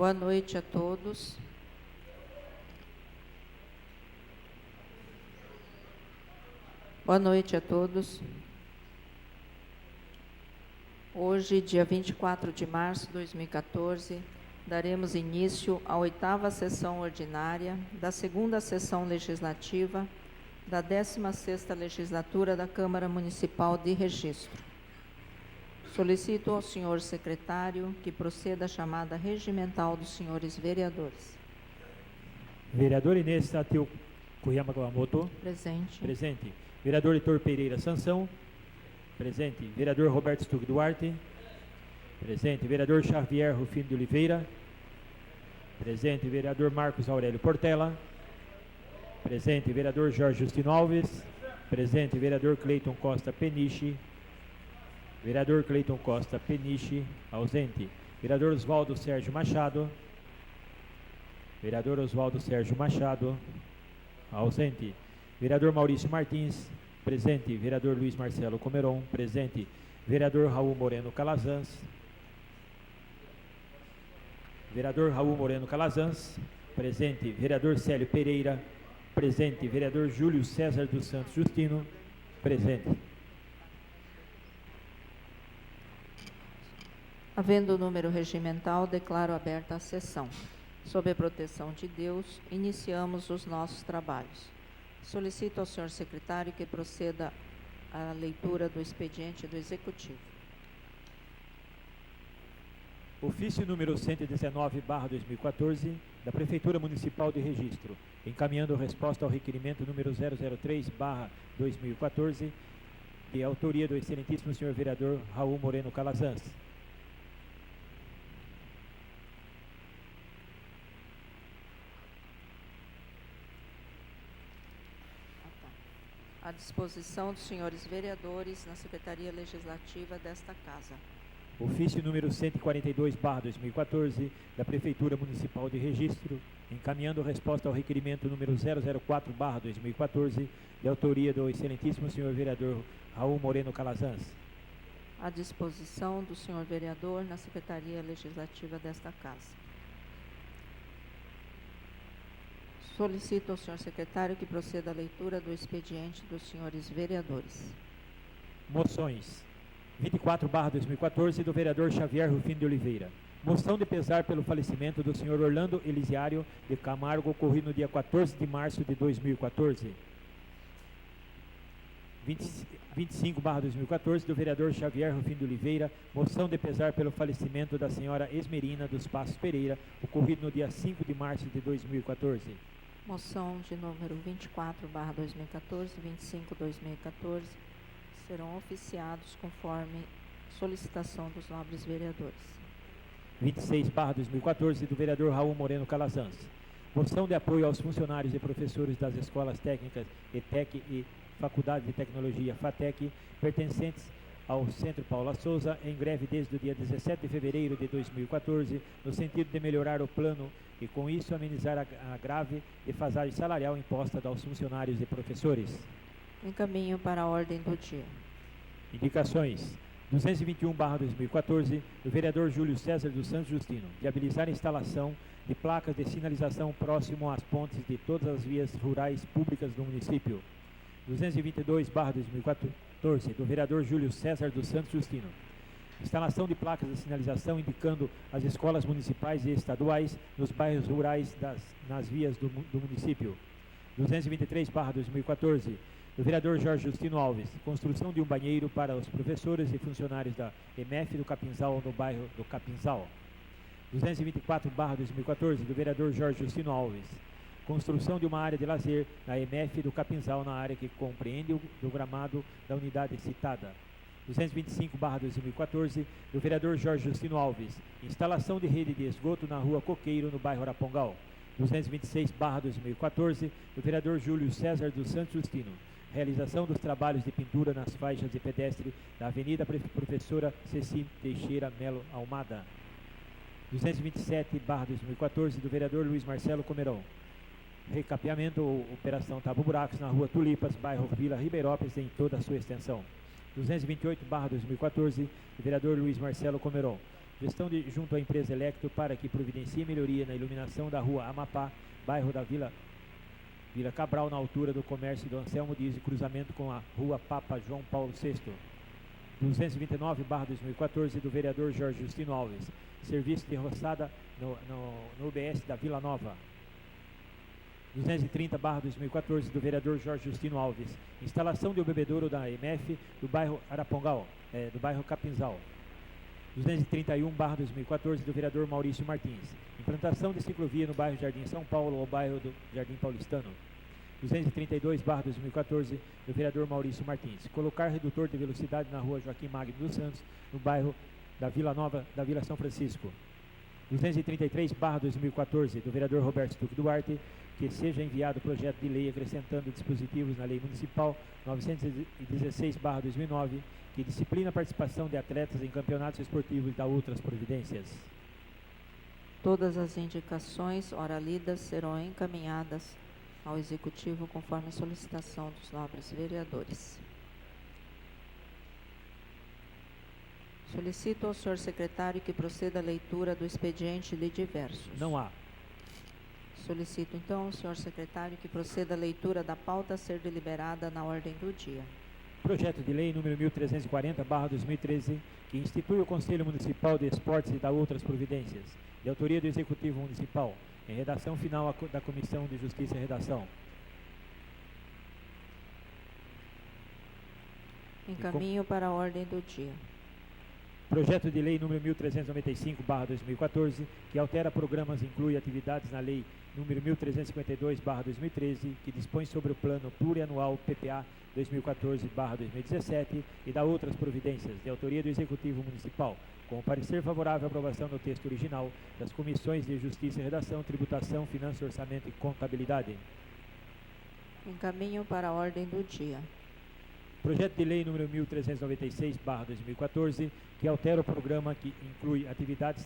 Boa noite a todos. Boa noite a todos. Hoje, dia 24 de março de 2014, daremos início à 8ª sessão ordinária da 2ª sessão legislativa da 16ª legislatura da Câmara Municipal de Registro. Solicito ao senhor secretário que proceda à chamada regimental dos senhores vereadores. Vereador Inês Satio Kuyama Kawamoto. Presente. Presente. Vereador Heitor Pereira Sansão. Presente. Vereador Roberto Stug Duarte. Presente. Vereador Xavier Rufino de Oliveira. Presente. Vereador Marcos Aurélio Portela. Presente. Vereador Jorge Justino Alves. Presente. Vereador Cleiton Costa Peniche. Vereador Cleiton Costa Peniche, ausente. Vereador Oswaldo Sérgio Machado. Vereador Oswaldo Sérgio Machado, ausente. Vereador Maurício Martins, presente. Vereador Luiz Marcelo Comeron, presente. Vereador Raul Moreno Calazans. Vereador Raul Moreno Calazans, presente. Vereador Célio Pereira, presente. Vereador Júlio César dos Santos Justino, presente. Havendo o número regimental, declaro aberta a sessão. Sob a proteção de Deus, iniciamos os nossos trabalhos. Solicito ao senhor secretário que proceda à leitura do expediente do Executivo. Ofício número 119/2014, da Prefeitura Municipal de Registro, encaminhando resposta ao requerimento número 003/2014, de autoria do excelentíssimo senhor vereador Raul Moreno Calazans. À disposição dos senhores vereadores na Secretaria Legislativa desta Casa. Ofício número 142/2014, da Prefeitura Municipal de Registro, encaminhando resposta ao requerimento número 004/2014, de autoria do excelentíssimo senhor vereador Raul Moreno Calazans. À disposição do senhor vereador na Secretaria Legislativa desta Casa. Solicito ao senhor secretário que proceda à leitura do expediente dos senhores vereadores. Moções. 24/2014, do vereador Xavier Rufino de Oliveira. Moção de pesar pelo falecimento do senhor Orlando Elisiário de Camargo, ocorrido no dia 14 de março de 2014. 25/2014, do vereador Xavier Rufino de Oliveira. Moção de pesar pelo falecimento da senhora Esmerina dos Passos Pereira, ocorrido no dia 5 de março de 2014. Moção de número 24/2014, 25/2014, serão oficiados conforme solicitação dos nobres vereadores. 26/2014, do vereador Raul Moreno Calazans. Moção de apoio aos funcionários e professores das escolas técnicas ETEC e Faculdade de Tecnologia FATEC, pertencentes ao Centro Paula Souza, em greve desde o dia 17 de fevereiro de 2014, no sentido de melhorar o plano e, com isso, amenizar a grave defasagem salarial imposta aos funcionários e professores. Encaminho para a ordem do dia. Indicações. 221/2014, do vereador Júlio César dos Santos Justino, viabilizar a instalação de placas de sinalização próximo às pontes de todas as vias rurais públicas do município. 222/2014, do vereador Júlio César dos Santos Justino, instalação de placas de sinalização indicando as escolas municipais e estaduais nos bairros rurais nas vias do município. 223/2014, do vereador Jorge Justino Alves, construção de um banheiro para os professores e funcionários da EMF do Capinzal no bairro do Capinzal. 224/2014, do vereador Jorge Justino Alves, construção de uma área de lazer na EMF do Capinzal, na área que compreende o gramado da unidade citada. 225/2014, do vereador Jorge Justino Alves, instalação de rede de esgoto na rua Coqueiro, no bairro Arapongal. 226/2014, do vereador Júlio César dos Santos Justino, realização dos trabalhos de pintura nas faixas de pedestre da Avenida Professora Ceci Teixeira Melo Almada. 227/2014, do vereador Luiz Marcelo Comeron, recapeamento ou operação Tabo Buracos na rua Tulipas, bairro Vila Ribeirópolis, em toda a sua extensão. 228/2014, do vereador Luiz Marcelo Comeron, gestão junto à empresa Electro para que providencie melhoria na iluminação da rua Amapá, bairro da Vila Cabral, na altura do comércio do Anselmo Dias e cruzamento com a rua Papa João Paulo VI. 229/2014 do vereador Jorge Justino Alves, serviço de roçada no UBS da Vila Nova. 230/2014 do vereador Jorge Justino Alves, instalação de um bebedouro da MF do bairro Arapongal, do bairro Capinzal. 231/2014 do vereador Maurício Martins, implantação de ciclovia no bairro Jardim São Paulo ao bairro do Jardim Paulistano. 232/2014 do vereador Maurício Martins, colocar redutor de velocidade na rua Joaquim Magno dos Santos, no bairro da Vila Nova da Vila São Francisco. 233/2014 do vereador Roberto Stuck Duarte, que seja enviado projeto de lei acrescentando dispositivos na Lei Municipal 916/2009, que disciplina a participação de atletas em campeonatos esportivos e da outras providências. Todas as indicações ora lidas serão encaminhadas ao Executivo conforme a solicitação dos nobres vereadores. Solicito ao senhor secretário que proceda à leitura do expediente de diversos. Não há. Solicito então ao senhor secretário que proceda à leitura da pauta a ser deliberada na ordem do dia. Projeto de lei número 1340/2013, que institui o Conselho Municipal de Esportes e da outras providências, de autoria do Executivo Municipal, em redação final da Comissão de Justiça e Redação. Encaminho para a ordem do dia. Projeto de lei número 1395/2014, que altera programas e inclui atividades na lei número 1352/2013, que dispõe sobre o plano plurianual PPA 2014/2017 e da outras providências, de autoria do Executivo Municipal, com o parecer favorável à aprovação do texto original das Comissões de Justiça e Redação, Tributação, Finanças, Orçamento e Contabilidade. Encaminho para a ordem do dia. Projeto de lei número 1396/2014, que altera o programa que inclui atividades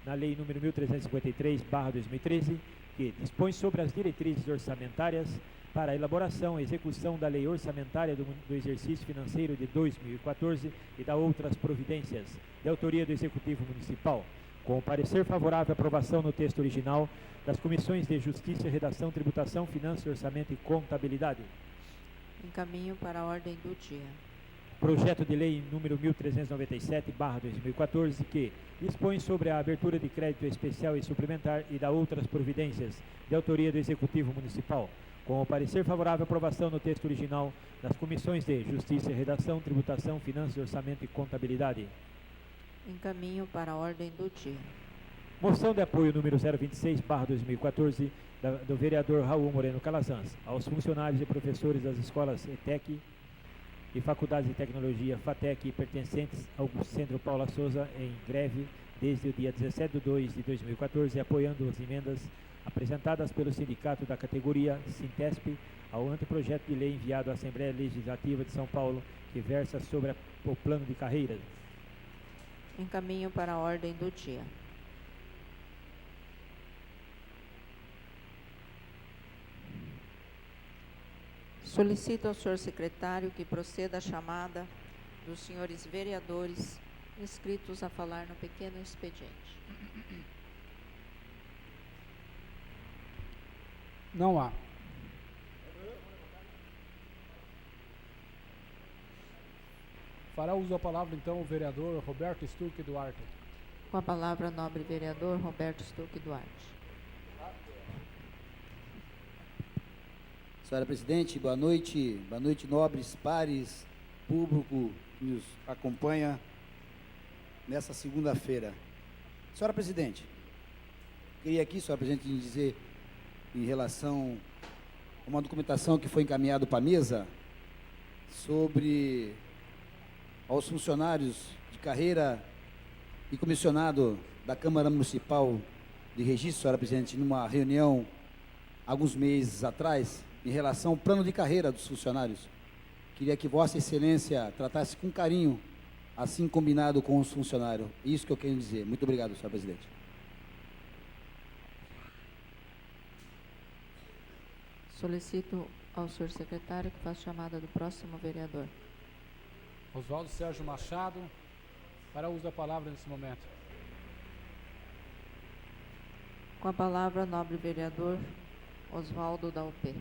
na lei número 1353/2013, que dispõe sobre as diretrizes orçamentárias para a elaboração e execução da lei orçamentária do exercício financeiro de 2014 e da outras providências, de autoria do Executivo Municipal, com o parecer favorável à aprovação no texto original das Comissões de Justiça e Redação, Tributação, Finanças, Orçamento e Contabilidade. Encaminho para a ordem do dia. Projeto de lei número 1397/2014, que dispõe sobre a abertura de crédito especial e suplementar e da outras providências, de autoria do Executivo Municipal, com o parecer favorável à aprovação no texto original das Comissões de Justiça e Redação, Tributação, Finanças, Orçamento e Contabilidade. Encaminho para a ordem do dia. Moção de apoio número 026/2014, do vereador Raul Moreno Calazans, aos funcionários e professores das escolas ETEC e Faculdades de Tecnologia FATEC pertencentes ao Centro Paula Souza em greve desde o dia 17/2/2014, apoiando as emendas apresentadas pelo sindicato da categoria Sintesp ao anteprojeto de lei enviado à Assembleia Legislativa de São Paulo, que versa sobre o plano de carreiras. Encaminho para a ordem do dia. Solicito ao senhor secretário que proceda à chamada dos senhores vereadores inscritos a falar no pequeno expediente. Não há. Fará uso da palavra, então, o vereador Roberto Stuck Duarte. Com a palavra, nobre vereador Roberto Stuck Duarte. Senhora Presidente, boa noite, nobres pares, público que nos acompanha nessa segunda-feira. Senhora Presidente, queria aqui, senhora Presidente, dizer em relação a uma documentação que foi encaminhada para a mesa sobre aos funcionários de carreira e comissionado da Câmara Municipal de Registro, senhora Presidente, numa reunião alguns meses atrás, em relação ao plano de carreira dos funcionários. Queria que Vossa Excelência tratasse com carinho, assim combinado com os funcionários. Isso que eu quero dizer. Muito obrigado, senhora Presidente. Solicito ao senhor secretário que faça chamada do próximo vereador. Oswaldo Sérgio Machado, para uso da palavra nesse momento. Com a palavra, nobre vereador Oswaldo da UP.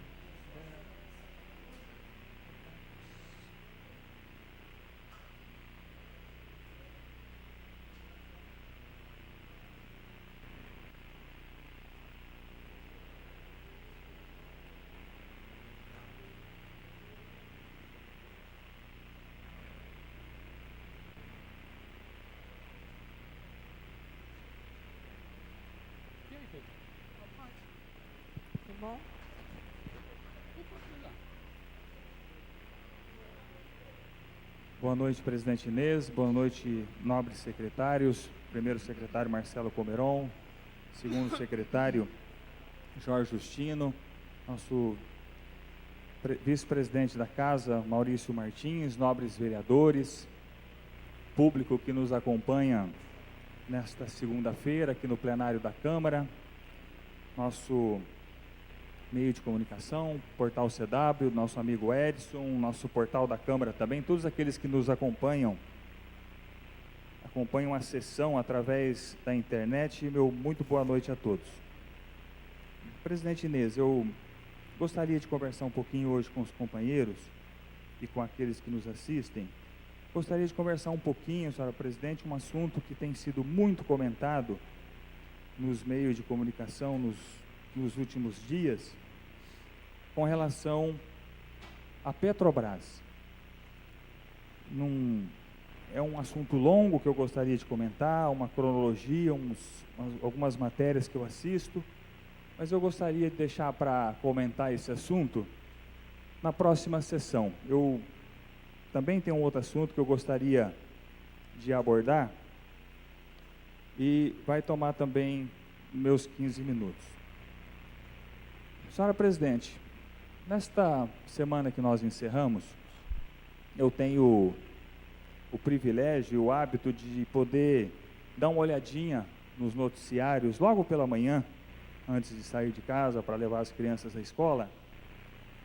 Tudo bom? Boa noite, presidente Inês. Boa noite, nobres secretários. Primeiro secretário Marcelo Pomeron, segundo secretário Jorge Justino, nosso vice-presidente da casa Maurício Martins, nobres vereadores, público que nos acompanha nesta segunda-feira aqui no plenário da Câmara, nosso meio de comunicação, portal CW, nosso amigo Edson, nosso portal da Câmara também, todos aqueles que nos acompanham a sessão através da internet, meu muito boa noite a todos. Presidente Inês, eu gostaria de conversar um pouquinho hoje com os companheiros e com aqueles que nos assistem. Gostaria de conversar um pouquinho, senhora presidente, um assunto que tem sido muito comentado nos meios de comunicação nos últimos dias, com relação à Petrobras. É um assunto longo que eu gostaria de comentar, uma cronologia, algumas matérias que eu assisto, mas eu gostaria de deixar para comentar esse assunto na próxima sessão. Eu também tenho um outro assunto que eu gostaria de abordar e vai tomar também meus 15 minutos. Senhora presidente, nesta semana que nós encerramos, eu tenho o privilégio e o hábito de poder dar uma olhadinha nos noticiários logo pela manhã, antes de sair de casa para levar as crianças à escola,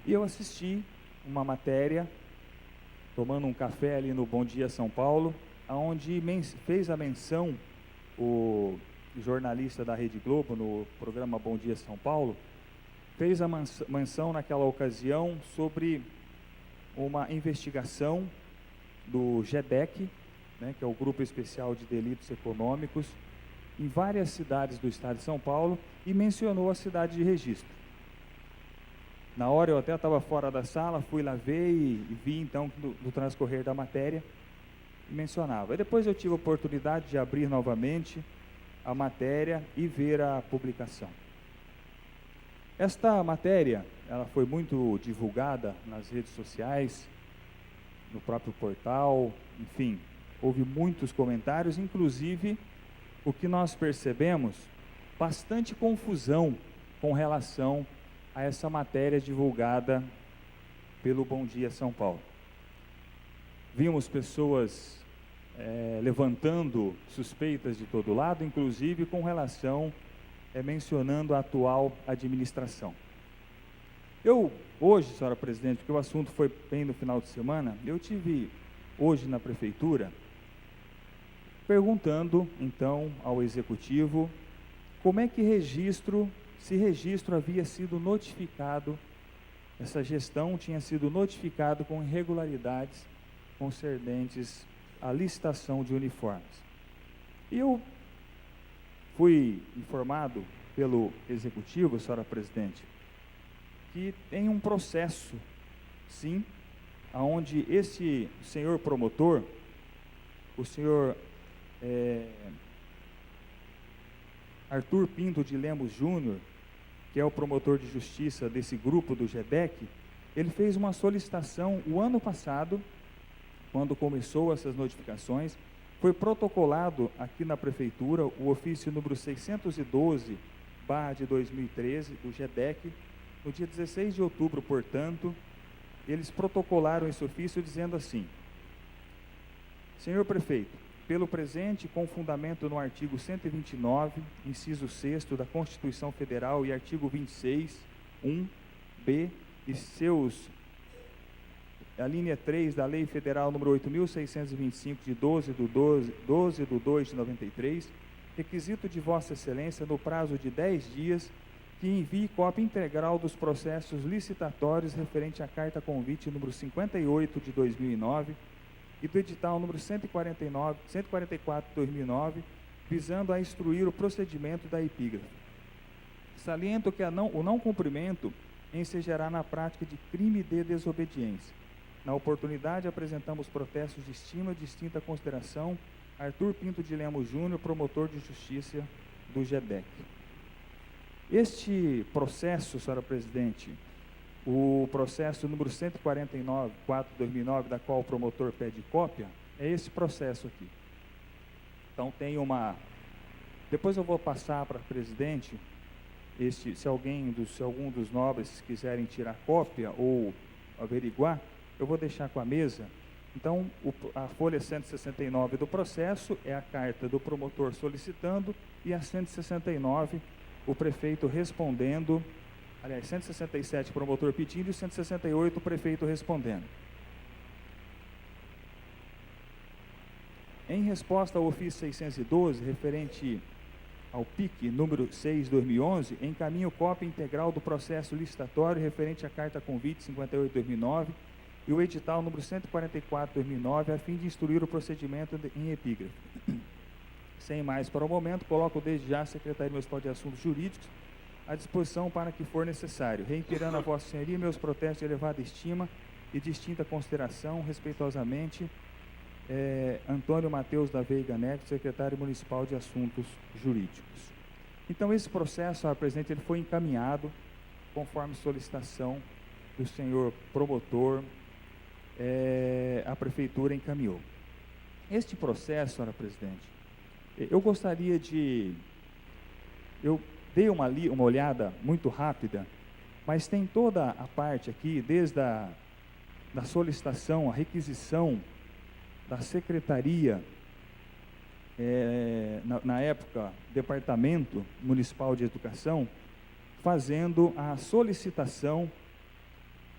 e eu assisti uma matéria, tomando um café ali no Bom Dia São Paulo, onde fez a menção o jornalista da Rede Globo, no programa Bom Dia São Paulo, fez a menção naquela ocasião sobre uma investigação do GEDEC, né, que é o Grupo Especial de Delitos Econômicos, em várias cidades do estado de São Paulo, e mencionou a cidade de Registro. Na hora eu até estava fora da sala, fui lá ver e vi então no transcorrer da matéria, mencionava. E depois eu tive a oportunidade de abrir novamente a matéria e ver a publicação. Esta matéria, ela foi muito divulgada nas redes sociais, no próprio portal, enfim, houve muitos comentários, inclusive o que nós percebemos, bastante confusão com relação a essa matéria divulgada pelo Bom Dia São Paulo. Vimos pessoas levantando suspeitas de todo lado, inclusive com relação, mencionando a atual administração. Eu, hoje, senhora presidente, porque o assunto foi bem no final de semana, eu tive hoje na prefeitura, perguntando, então, ao executivo, como é que se registro havia sido notificado, essa gestão tinha sido notificado com irregularidades concernentes à licitação de uniformes. E eu fui informado pelo executivo, senhora presidente, que tem um processo, sim, onde esse senhor promotor, o senhor Arthur Pinto de Lemos Júnior, que é o promotor de justiça desse grupo do GEDEC, ele fez uma solicitação o ano passado, quando começou essas notificações, foi protocolado aqui na prefeitura o ofício número 612/2013 do GEDEC, no dia 16 de outubro, portanto, eles protocolaram esse ofício dizendo assim: senhor prefeito, pelo presente, com fundamento no artigo 129, inciso 6º da Constituição Federal e artigo 26, 1b e a linha 3 da Lei Federal número 8.625 de 12 de 2 de 93, requisito de Vossa Excelência, no prazo de 10 dias, que envie cópia integral dos processos licitatórios referente à carta convite número 58 de 2009 e do edital número 144 de 2009, visando a instruir o procedimento da epígrafe. Saliento que o não cumprimento ensejará na prática de crime de desobediência. Na oportunidade, apresentamos protestos de estima e distinta consideração Arthur Pinto de Lemos Júnior, promotor de justiça do GEDEC. Este processo, senhora presidente, o processo número 149, 4 de 2009, da qual o promotor pede cópia, é esse processo aqui. Então tem uma... Depois eu vou passar para a presidente, se algum dos nobres quiserem tirar cópia ou averiguar, eu vou deixar com a mesa. Então, a folha 169 do processo é a carta do promotor solicitando, e a 169, o prefeito respondendo, aliás, 167 o promotor pedindo e 168 o prefeito respondendo. Em resposta ao ofício 612, referente ao PIC número 6/2011, encaminho cópia integral do processo licitatório referente à carta convite 58/2009 e o edital número 144/2009, a fim de instruir o procedimento em epígrafe. Sem mais para o momento, coloco desde já a Secretaria Municipal de Assuntos Jurídicos à disposição para que for necessário, reiterando a Vossa Senhoria meus protestos de elevada estima e distinta consideração, respeitosamente, Antônio Mateus da Veiga Neto, Secretário Municipal de Assuntos Jurídicos. Então, esse processo, senhora presidente, ele foi encaminhado conforme solicitação do senhor promotor, a prefeitura encaminhou. Este processo, senhora presidente, eu gostaria de... Eu dei uma olhada muito rápida, mas tem toda a parte aqui, desde da solicitação, a requisição da Secretaria, na época, Departamento Municipal de Educação, fazendo a solicitação,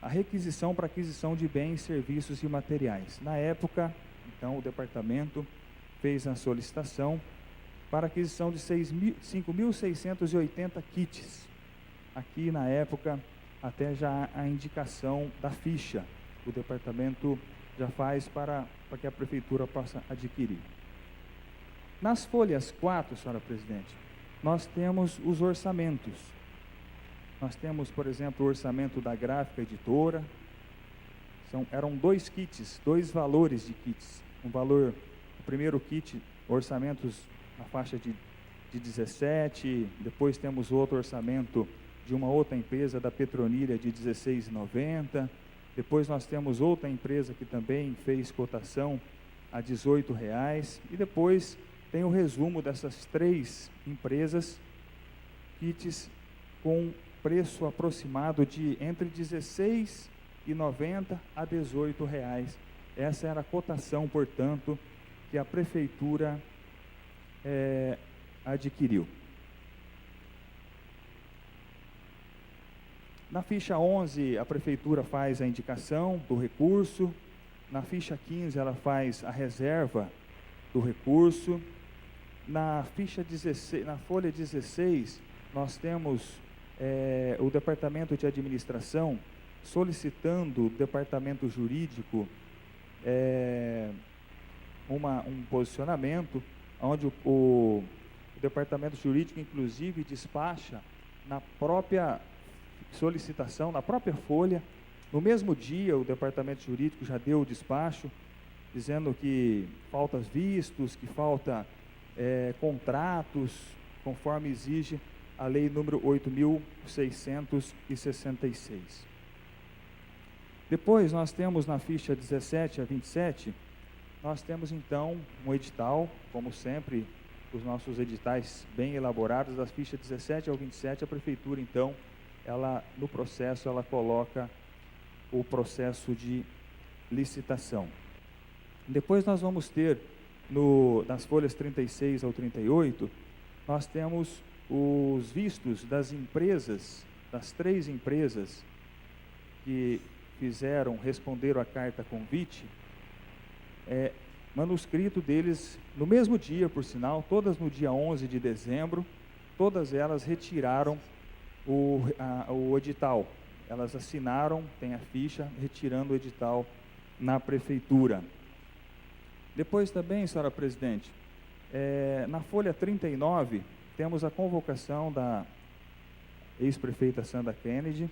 a requisição para aquisição de bens, serviços e materiais. Na época, então, o departamento fez a solicitação para aquisição de 5.680 kits. Aqui, na época, até já a indicação da ficha, o departamento já faz para que a prefeitura possa adquirir. Nas folhas 4, senhora presidente, nós temos os orçamentos. Nós temos, por exemplo, o orçamento da Gráfica Editora. Eram 2 kits, 2 valores de kits. O primeiro kit, orçamentos na faixa de 17, depois temos outro orçamento de uma outra empresa da Petronilha de R$16,90. Depois nós temos outra empresa que também fez cotação a R$18, e depois tem o resumo dessas 3 empresas, kits com preço aproximado de entre R$16,90 a R$18. Essa era a cotação, portanto, que a prefeitura adquiriu. Na ficha 11, a prefeitura faz a indicação do recurso. Na ficha 15, ela faz a reserva do recurso. Na ficha 16, na folha 16, nós temos o Departamento de Administração solicitando do Departamento Jurídico um posicionamento, onde o Departamento Jurídico, inclusive, despacha na própria solicitação, na própria folha. No mesmo dia, o Departamento Jurídico já deu o despacho, dizendo que falta vistos, que falta contratos, conforme exige a lei número 8.666. Depois, nós temos na ficha 17 a 27, nós temos então um edital, como sempre, os nossos editais bem elaborados, das fichas 17 ao 27, a prefeitura então, no processo, ela coloca o processo de licitação. Depois nós vamos ter, nas folhas 36 ao 38, nós temos os vistos das empresas, das 3 empresas que responderam à carta convite, manuscrito deles no mesmo dia, por sinal, todas no dia 11 de dezembro, todas elas retiraram o edital. Elas assinaram, tem a ficha, retirando o edital na prefeitura. Depois também, senhora presidente, na folha 39, temos a convocação da ex-prefeita Sandra Kennedy,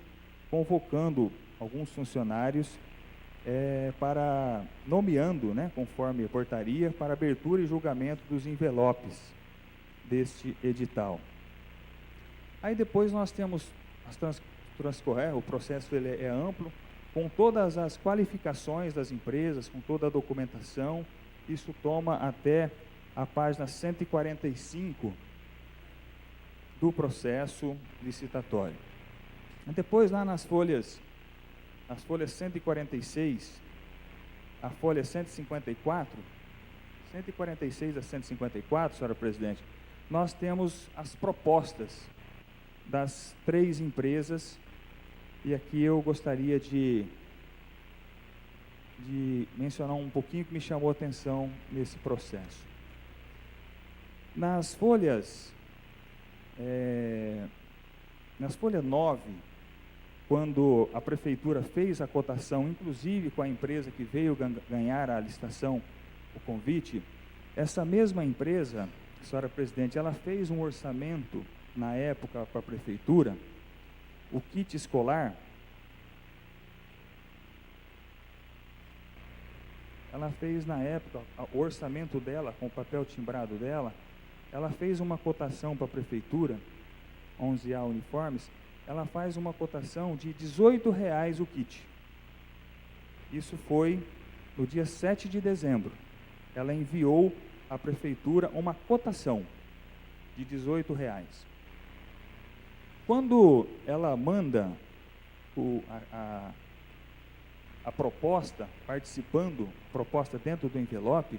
convocando alguns funcionários nomeando, né, conforme a portaria, para abertura e julgamento dos envelopes deste edital. Aí depois nós temos o processo ele é amplo, com todas as qualificações das empresas, com toda a documentação. Isso toma até a página 145 do processo licitatório. Depois, lá nas folhas 146, a folha 154, 146 a 154, senhora presidente, nós temos as propostas das 3 empresas, e aqui eu gostaria de mencionar um pouquinho que me chamou a atenção nesse processo. Nas folhas 9, quando a prefeitura fez a cotação, inclusive com a empresa que veio ganhar a licitação, o convite, essa mesma empresa, senhora presidente, ela fez um orçamento na época para a prefeitura, o kit escolar, ela fez na época, o orçamento dela, com o papel timbrado dela, ela fez uma cotação para a prefeitura, 11A uniformes, ela faz uma cotação de R$18 o kit. Isso foi no dia 7 de dezembro. Ela enviou à prefeitura uma cotação de R$18. Quando ela manda a proposta, proposta dentro do envelope,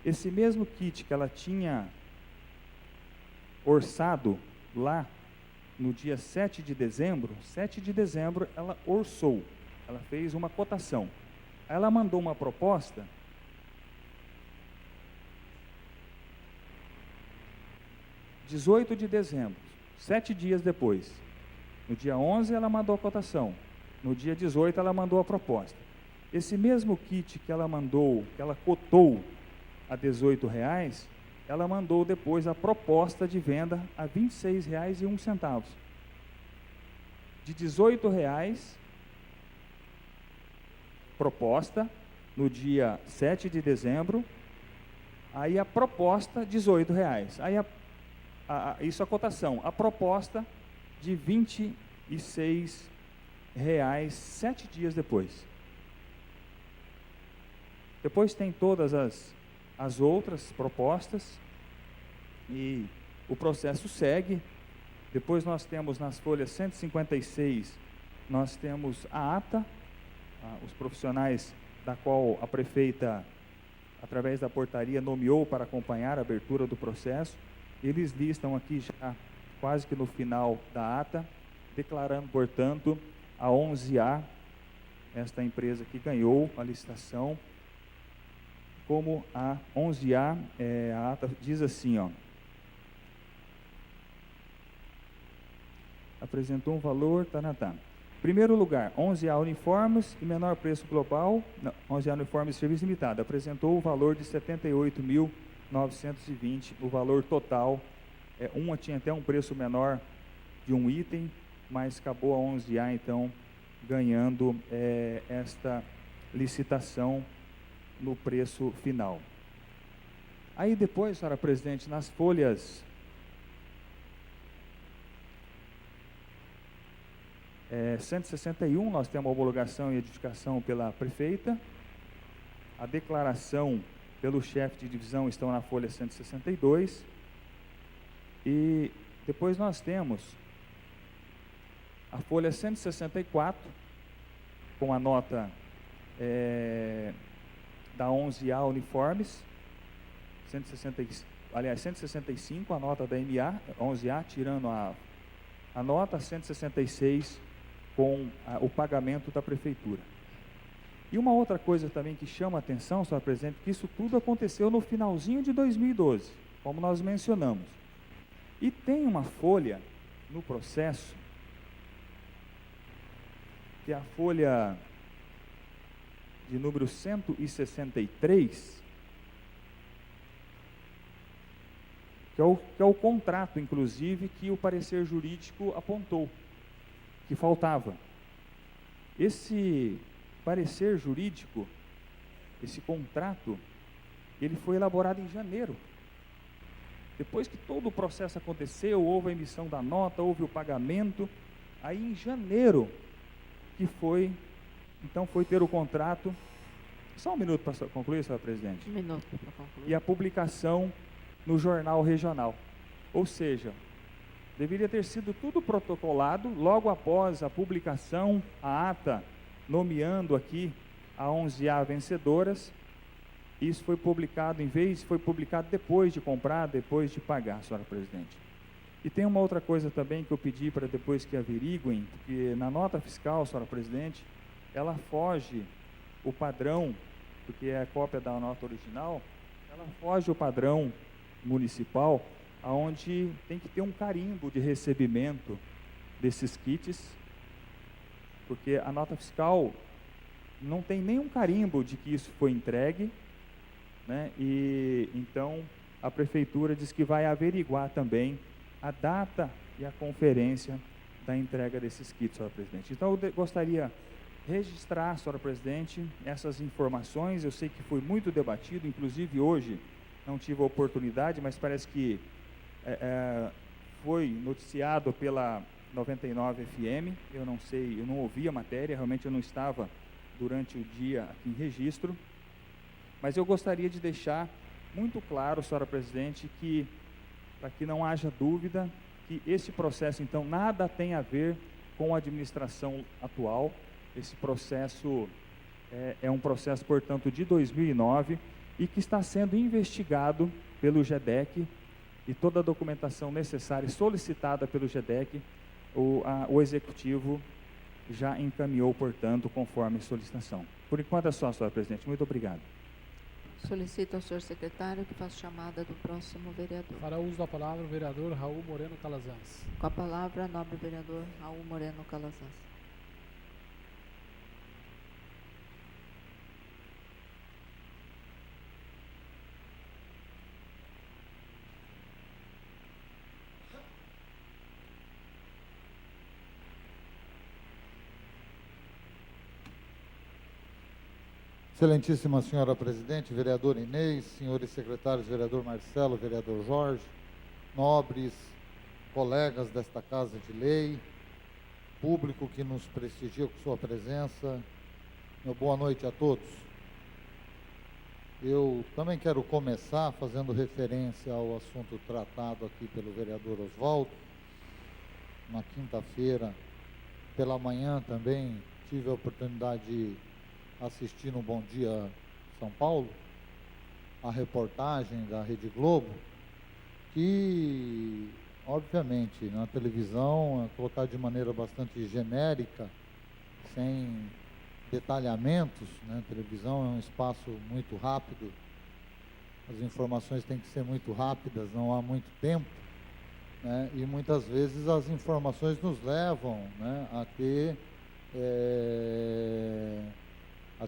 esse mesmo kit que ela tinha orçado lá no dia 7 de dezembro, ela orçou, ela fez uma cotação. Ela mandou uma proposta (18 de dezembro), 7 dias depois. No dia 11 ela mandou a cotação, no dia 18 ela mandou a proposta. Esse mesmo kit que ela mandou, que ela cotou a R$18, ela mandou depois a proposta de venda a R$26,01. De R$18, proposta, no dia 7 de dezembro, aí a proposta R$18. Aí isso a cotação, a proposta de R$26, 7 dias depois. Depois tem todas as outras propostas e o processo segue. Depois nós temos nas folhas 156, nós temos a ata, os profissionais da qual a prefeita, através da portaria, nomeou para acompanhar a abertura do processo. Eles listam aqui já quase que no final da ata, declarando, portanto, a 11A, esta empresa que ganhou a licitação, como a 11A, a ata diz assim, apresentou um valor, Primeiro lugar, 11A uniformes e menor preço global, 11A uniformes e serviço limitado, apresentou o valor de R$ 78.920, o valor total, tinha até um preço menor de um item, mas acabou a 11A, então, ganhando esta licitação no preço final. Aí depois, senhora presidente, nas folhas 161, nós temos a homologação e edificação pela prefeita, a declaração pelo chefe de divisão estão na folha 162, e depois nós temos a folha 164, com a nota da 11A uniformes, 165, a nota da MA, 11A, tirando a nota, 166 com o pagamento da prefeitura. E uma outra coisa também que chama a atenção, senhor presidente, que isso tudo aconteceu no finalzinho de 2012, como nós mencionamos. E tem uma folha no processo, que é a folha de número 163, que é o contrato, inclusive, que o parecer jurídico apontou, que faltava. Esse parecer jurídico, esse contrato, ele foi elaborado em janeiro. Depois que todo o processo aconteceu, houve a emissão da nota, houve o pagamento, aí em janeiro que foi ter o contrato. Só um minuto para concluir, senhor presidente. Um minuto para concluir. E a publicação no jornal regional. Ou seja, deveria ter sido tudo protocolado logo após a publicação, a ata nomeando aqui a 11A vencedoras. Isso foi publicado, foi publicado depois de comprar, depois de pagar, senhora presidente. E tem uma outra coisa também que eu pedi para depois que averiguem, porque na nota fiscal, senhora presidente, ela foge o padrão, porque é a cópia da nota original, ela foge o padrão municipal, aonde tem que ter um carimbo de recebimento desses kits, porque a nota fiscal não tem nenhum carimbo de que isso foi entregue, né? E então a prefeitura diz que vai averiguar também a data e a conferência da entrega desses kits, senhora presidente. Então eu gostaria de registrar, senhora presidente, essas informações. Eu sei que foi muito debatido, inclusive hoje não tive a oportunidade, mas parece que foi noticiado pela 99 FM, eu não sei, eu não ouvi a matéria, realmente eu não estava durante o dia aqui em registro, mas eu gostaria de deixar muito claro, senhora presidente, que, para que não haja dúvida, que esse processo, então, nada tem a ver com a administração atual. Esse processo é um processo, portanto, de 2009 e que está sendo investigado pelo GEDEC, e toda a documentação necessária solicitada pelo GEDEC, o Executivo já encaminhou, portanto, conforme solicitação. Por enquanto é só, senhora presidente. Muito obrigado. Solicito ao senhor secretário que faça chamada do próximo vereador. Fará uso da palavra o vereador Raul Moreno Calazans. Com a palavra, nobre vereador Raul Moreno Calazans. Excelentíssima senhora presidente, vereador Inês, senhores secretários, vereador Marcelo, vereador Jorge, nobres colegas desta Casa de Lei, público que nos prestigia com sua presença, meu boa noite a todos. Eu também quero começar fazendo referência ao assunto tratado aqui pelo vereador Oswaldo. Na quinta-feira, pela manhã também, tive a oportunidade de assistir no Bom Dia São Paulo, a reportagem da Rede Globo, que, obviamente, na televisão é colocado de maneira bastante genérica, sem detalhamentos, né? A televisão é um espaço muito rápido, as informações têm que ser muito rápidas, não há muito tempo, né? E muitas vezes as informações nos levam, né, a ter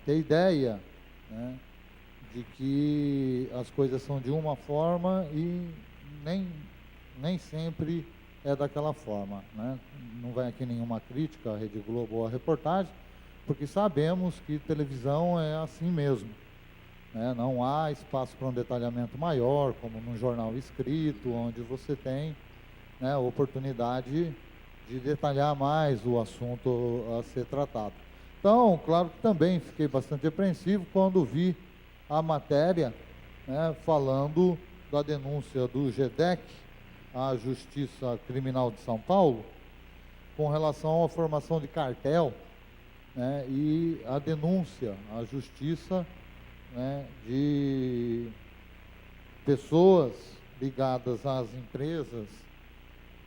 ideia, né, de que as coisas são de uma forma e nem sempre é daquela forma, né? Não vai aqui nenhuma crítica à Rede Globo ou à reportagem, porque sabemos que televisão é assim mesmo, né? Não há espaço para um detalhamento maior, como num jornal escrito, onde você tem, né, a oportunidade de detalhar mais o assunto a ser tratado. Então, claro que também fiquei bastante apreensivo quando vi a matéria, né, falando da denúncia do GEDEC à Justiça Criminal de São Paulo com relação à formação de cartel, né, e a denúncia à Justiça, né, de pessoas ligadas às empresas,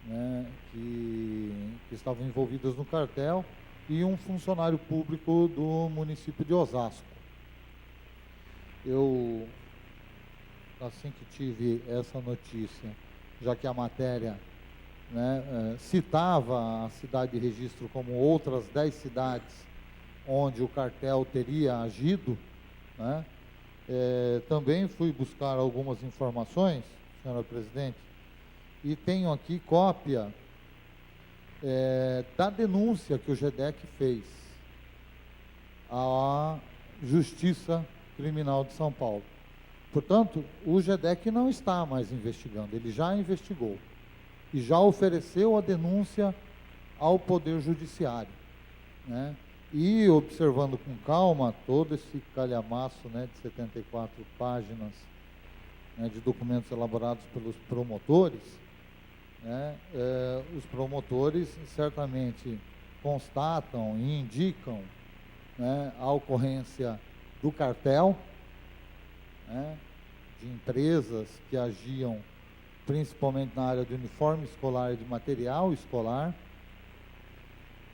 né, que estavam envolvidas no cartel, e um funcionário público do município de Osasco. Eu, assim que tive essa notícia, já que a matéria, né, citava a cidade de Registro como outras 10 cidades onde o cartel teria agido, né, também fui buscar algumas informações, senhora presidente, e tenho aqui cópia da denúncia que o GEDEC fez à Justiça Criminal de São Paulo. Portanto, o GEDEC não está mais investigando, ele já investigou e já ofereceu a denúncia ao Poder Judiciário, né? E observando com calma todo esse calhamaço, né, de 74 páginas, né, de documentos elaborados pelos promotores, né, os promotores certamente constatam e indicam, né, a ocorrência do cartel, né, de empresas que agiam principalmente na área de uniforme escolar e de material escolar,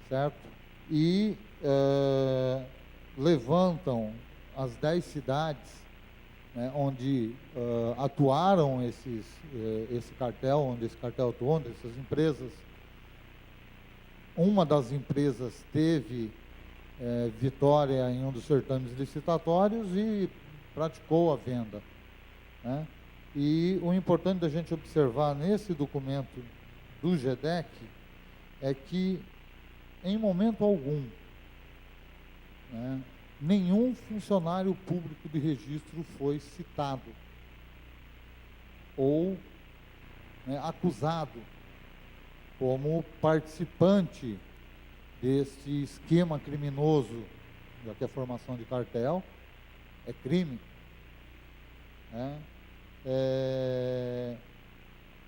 certo? E levantam as 10 cidades, né, onde atuaram esse cartel, onde esse cartel atuou, onde essas empresas. Uma das empresas teve vitória em um dos certames licitatórios e praticou a venda, né? E o importante da gente observar nesse documento do GEDEC é que, em momento algum, né, nenhum funcionário público de registro foi citado ou, né, acusado como participante desse esquema criminoso, já que a formação de cartel é crime, né?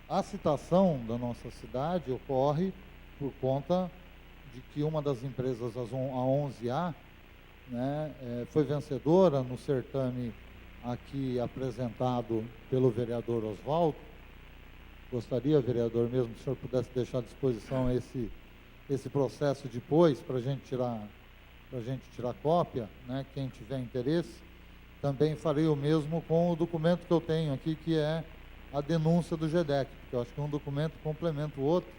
A citação da nossa cidade ocorre por conta de que uma das empresas, a 11A, né, foi vencedora no certame aqui apresentado pelo vereador Oswaldo. Gostaria, vereador, mesmo que o senhor pudesse deixar à disposição esse processo depois, para a gente tirar cópia, né, quem tiver interesse. Também farei o mesmo com o documento que eu tenho aqui, que é a denúncia do GEDEC, porque eu acho que um documento complementa o outro,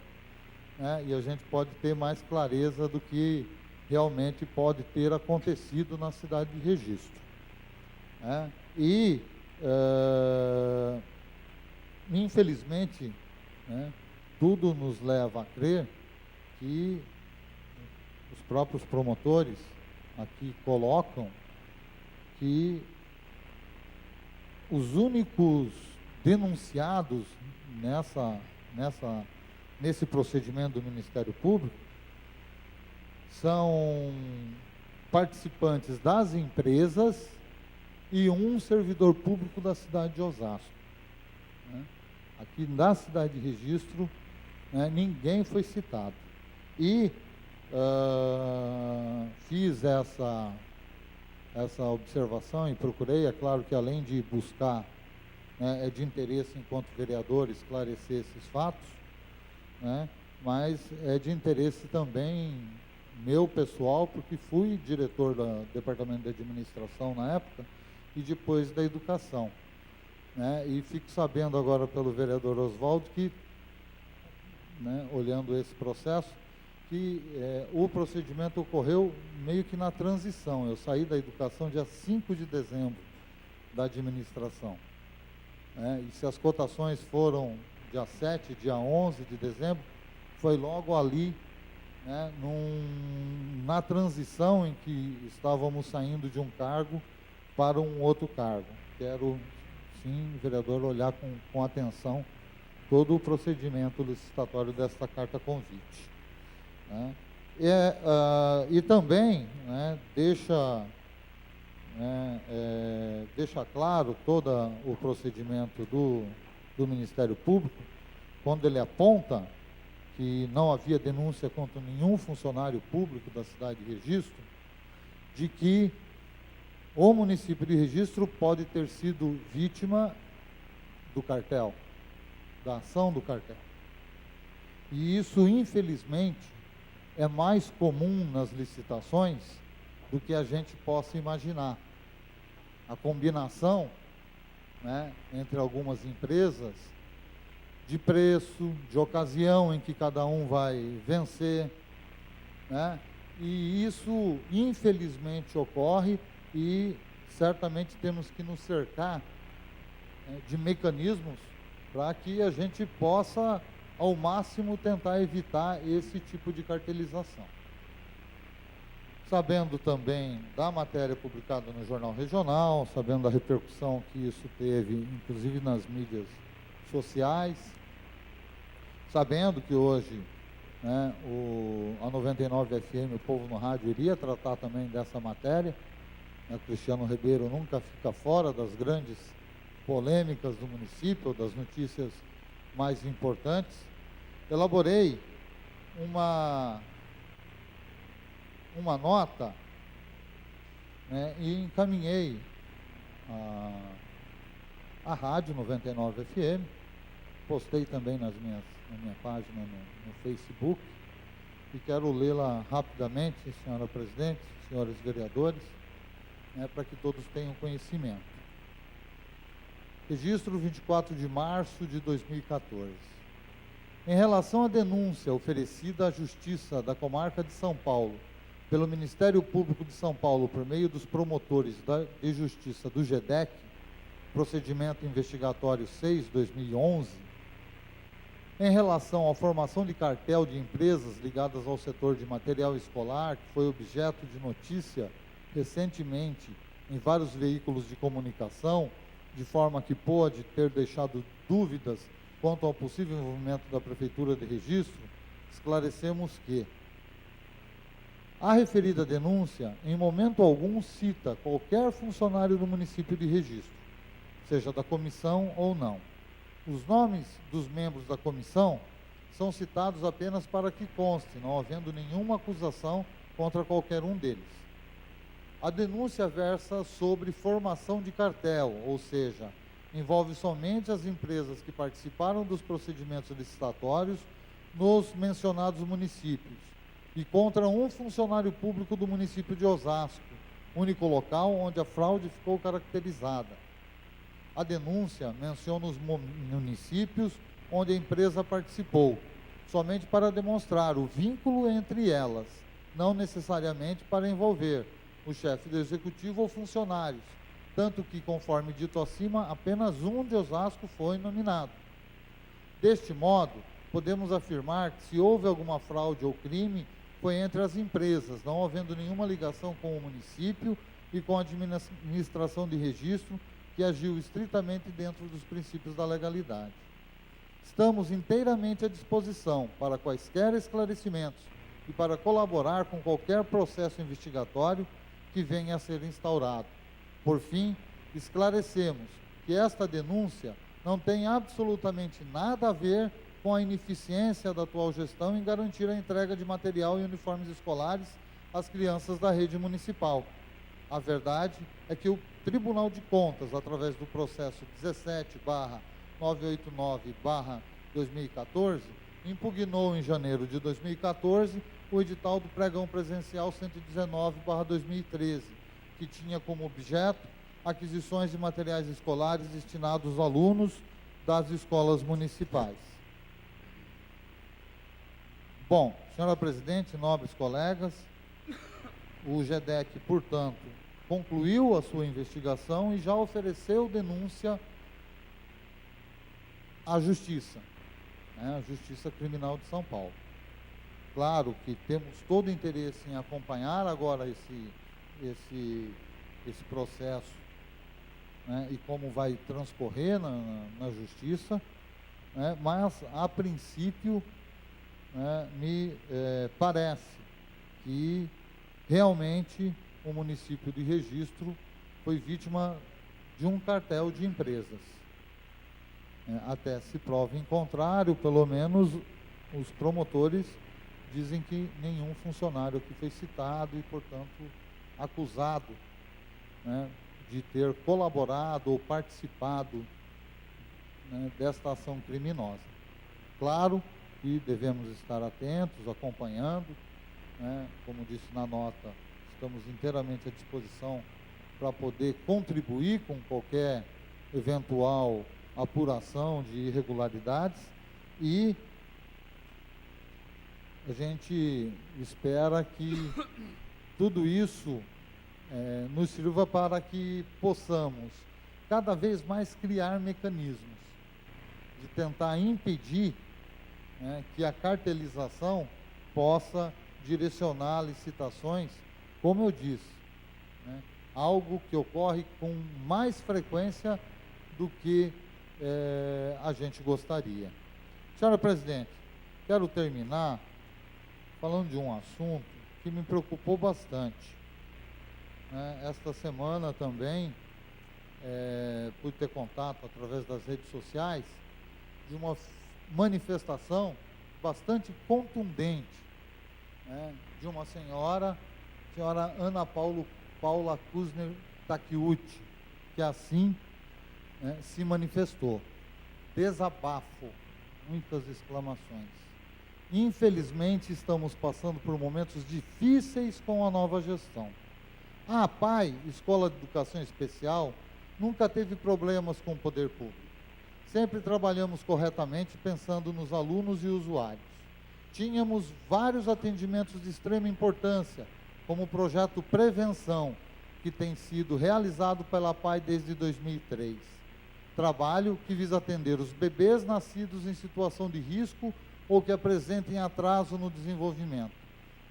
né, e a gente pode ter mais clareza do que realmente pode ter acontecido na cidade de Registro, né? E, infelizmente, né, tudo nos leva a crer que os próprios promotores aqui colocam que os únicos denunciados nesse procedimento do Ministério Público são participantes das empresas e um servidor público da cidade de Osasco, né? Aqui na cidade de Registro, né, ninguém foi citado. E fiz essa observação e procurei, é claro que além de buscar, né, é de interesse enquanto vereador esclarecer esses fatos, né, mas é de interesse também meu pessoal, porque fui diretor do Departamento de Administração na época e depois da Educação, né, e fico sabendo agora pelo vereador Oswaldo que, né, olhando esse processo, que o procedimento ocorreu meio que na transição. Eu saí da educação dia 5 de dezembro da administração, né? E se as cotações foram dia 7, dia 11 de dezembro, foi logo ali, né, na transição em que estávamos saindo de um cargo para um outro cargo. Quero, sim, vereador, olhar com atenção todo o procedimento licitatório desta carta convite, né? E também, né, deixa claro todo o procedimento do Ministério Público, quando ele aponta que não havia denúncia contra nenhum funcionário público da cidade de Registro, de que o município de Registro pode ter sido vítima do cartel, da ação do cartel. E isso, infelizmente, é mais comum nas licitações do que a gente possa imaginar. A combinação, né, entre algumas empresas, de preço, de ocasião em que cada um vai vencer, né? E isso, infelizmente, ocorre e certamente temos que nos cercar, né, de mecanismos para que a gente possa, ao máximo, tentar evitar esse tipo de cartelização. Sabendo também da matéria publicada no Jornal Regional, sabendo da repercussão que isso teve, inclusive nas mídias sociais, sabendo que hoje, né, a 99 FM, o Povo no Rádio, iria tratar também dessa matéria, né, Cristiano Ribeiro nunca fica fora das grandes polêmicas do município, das notícias mais importantes, elaborei uma nota, né, e encaminhei a Rádio 99 FM, postei também na minha página no Facebook, e quero lê-la rapidamente, senhora presidente, senhores vereadores, né, para que todos tenham conhecimento. Registro 24 de março de 2014. Em relação à denúncia oferecida à Justiça da Comarca de São Paulo pelo Ministério Público de São Paulo por meio dos promotores de Justiça do GEDEC, procedimento investigatório 6/2011, em relação à formação de cartel de empresas ligadas ao setor de material escolar, que foi objeto de notícia recentemente em vários veículos de comunicação, de forma que pôde ter deixado dúvidas quanto ao possível envolvimento da Prefeitura de Registro, esclarecemos que a referida denúncia, em momento algum, cita qualquer funcionário do município de Registro, seja da comissão ou não. Os nomes dos membros da comissão são citados apenas para que conste, não havendo nenhuma acusação contra qualquer um deles. A denúncia versa sobre formação de cartel, ou seja, envolve somente as empresas que participaram dos procedimentos licitatórios nos mencionados municípios e contra um funcionário público do município de Osasco, único local onde a fraude ficou caracterizada. A denúncia menciona os municípios onde a empresa participou, somente para demonstrar o vínculo entre elas, não necessariamente para envolver o chefe do executivo ou funcionários, tanto que, conforme dito acima, apenas um de Osasco foi nominado. Deste modo, podemos afirmar que se houve alguma fraude ou crime, foi entre as empresas, não havendo nenhuma ligação com o município e com a administração de registro, que agiu estritamente dentro dos princípios da legalidade. Estamos inteiramente à disposição para quaisquer esclarecimentos e para colaborar com qualquer processo investigatório que venha a ser instaurado. Por fim, esclarecemos que esta denúncia não tem absolutamente nada a ver com a ineficiência da atual gestão em garantir a entrega de material e uniformes escolares às crianças da rede municipal. A verdade é que o Tribunal de Contas, através do processo 17/989/2014, impugnou em janeiro de 2014 o edital do pregão presencial 119/2013, que tinha como objeto aquisições de materiais escolares destinados aos alunos das escolas municipais. Bom, senhora presidente, nobres colegas, o GEDEC, portanto, concluiu a sua investigação e já ofereceu denúncia à Justiça, né, a Justiça Criminal de São Paulo. Claro que temos todo o interesse em acompanhar agora esse processo, né, e como vai transcorrer na Justiça, né, mas, a princípio, né, me parece que realmente o município de Registro foi vítima de um cartel de empresas. Até se prove em contrário, pelo menos os promotores dizem que nenhum funcionário que foi citado e, portanto, acusado, né, de ter colaborado ou participado, né, desta ação criminosa. Claro que devemos estar atentos, acompanhando, né? Como disse na nota, estamos inteiramente à disposição para poder contribuir com qualquer eventual apuração de irregularidades e a gente espera que tudo isso nos sirva para que possamos cada vez mais criar mecanismos de tentar impedir, né, que a cartelização possa direcionar licitações, como eu disse, né, algo que ocorre com mais frequência do que a gente gostaria. Senhora Presidente, quero terminar falando de um assunto que me preocupou bastante. Esta semana também pude ter contato através das redes sociais de uma manifestação bastante contundente, né, de uma senhora Ana Paula Kuzner Takiuchi, que assim, né, se manifestou. Desabafo, muitas exclamações. Infelizmente, estamos passando por momentos difíceis com a nova gestão. A APAE, Escola de Educação Especial, nunca teve problemas com o poder público. Sempre trabalhamos corretamente pensando nos alunos e usuários. Tínhamos vários atendimentos de extrema importância, como o projeto Prevenção, que tem sido realizado pela APAE desde 2003. Trabalho que visa atender os bebês nascidos em situação de risco ou que apresentem atraso no desenvolvimento.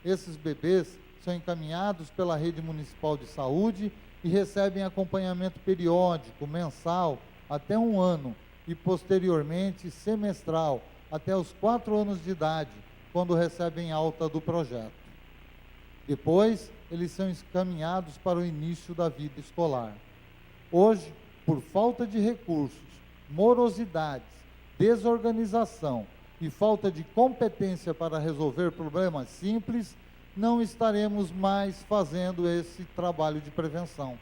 Esses bebês são encaminhados pela Rede Municipal de Saúde e recebem acompanhamento periódico, mensal, até 1 ano, e posteriormente semestral, até os 4 anos de idade, quando recebem alta do projeto. Depois, eles são encaminhados para o início da vida escolar. Hoje, por falta de recursos, morosidades, desorganização e falta de competência para resolver problemas simples, não estaremos mais fazendo esse trabalho de prevenção.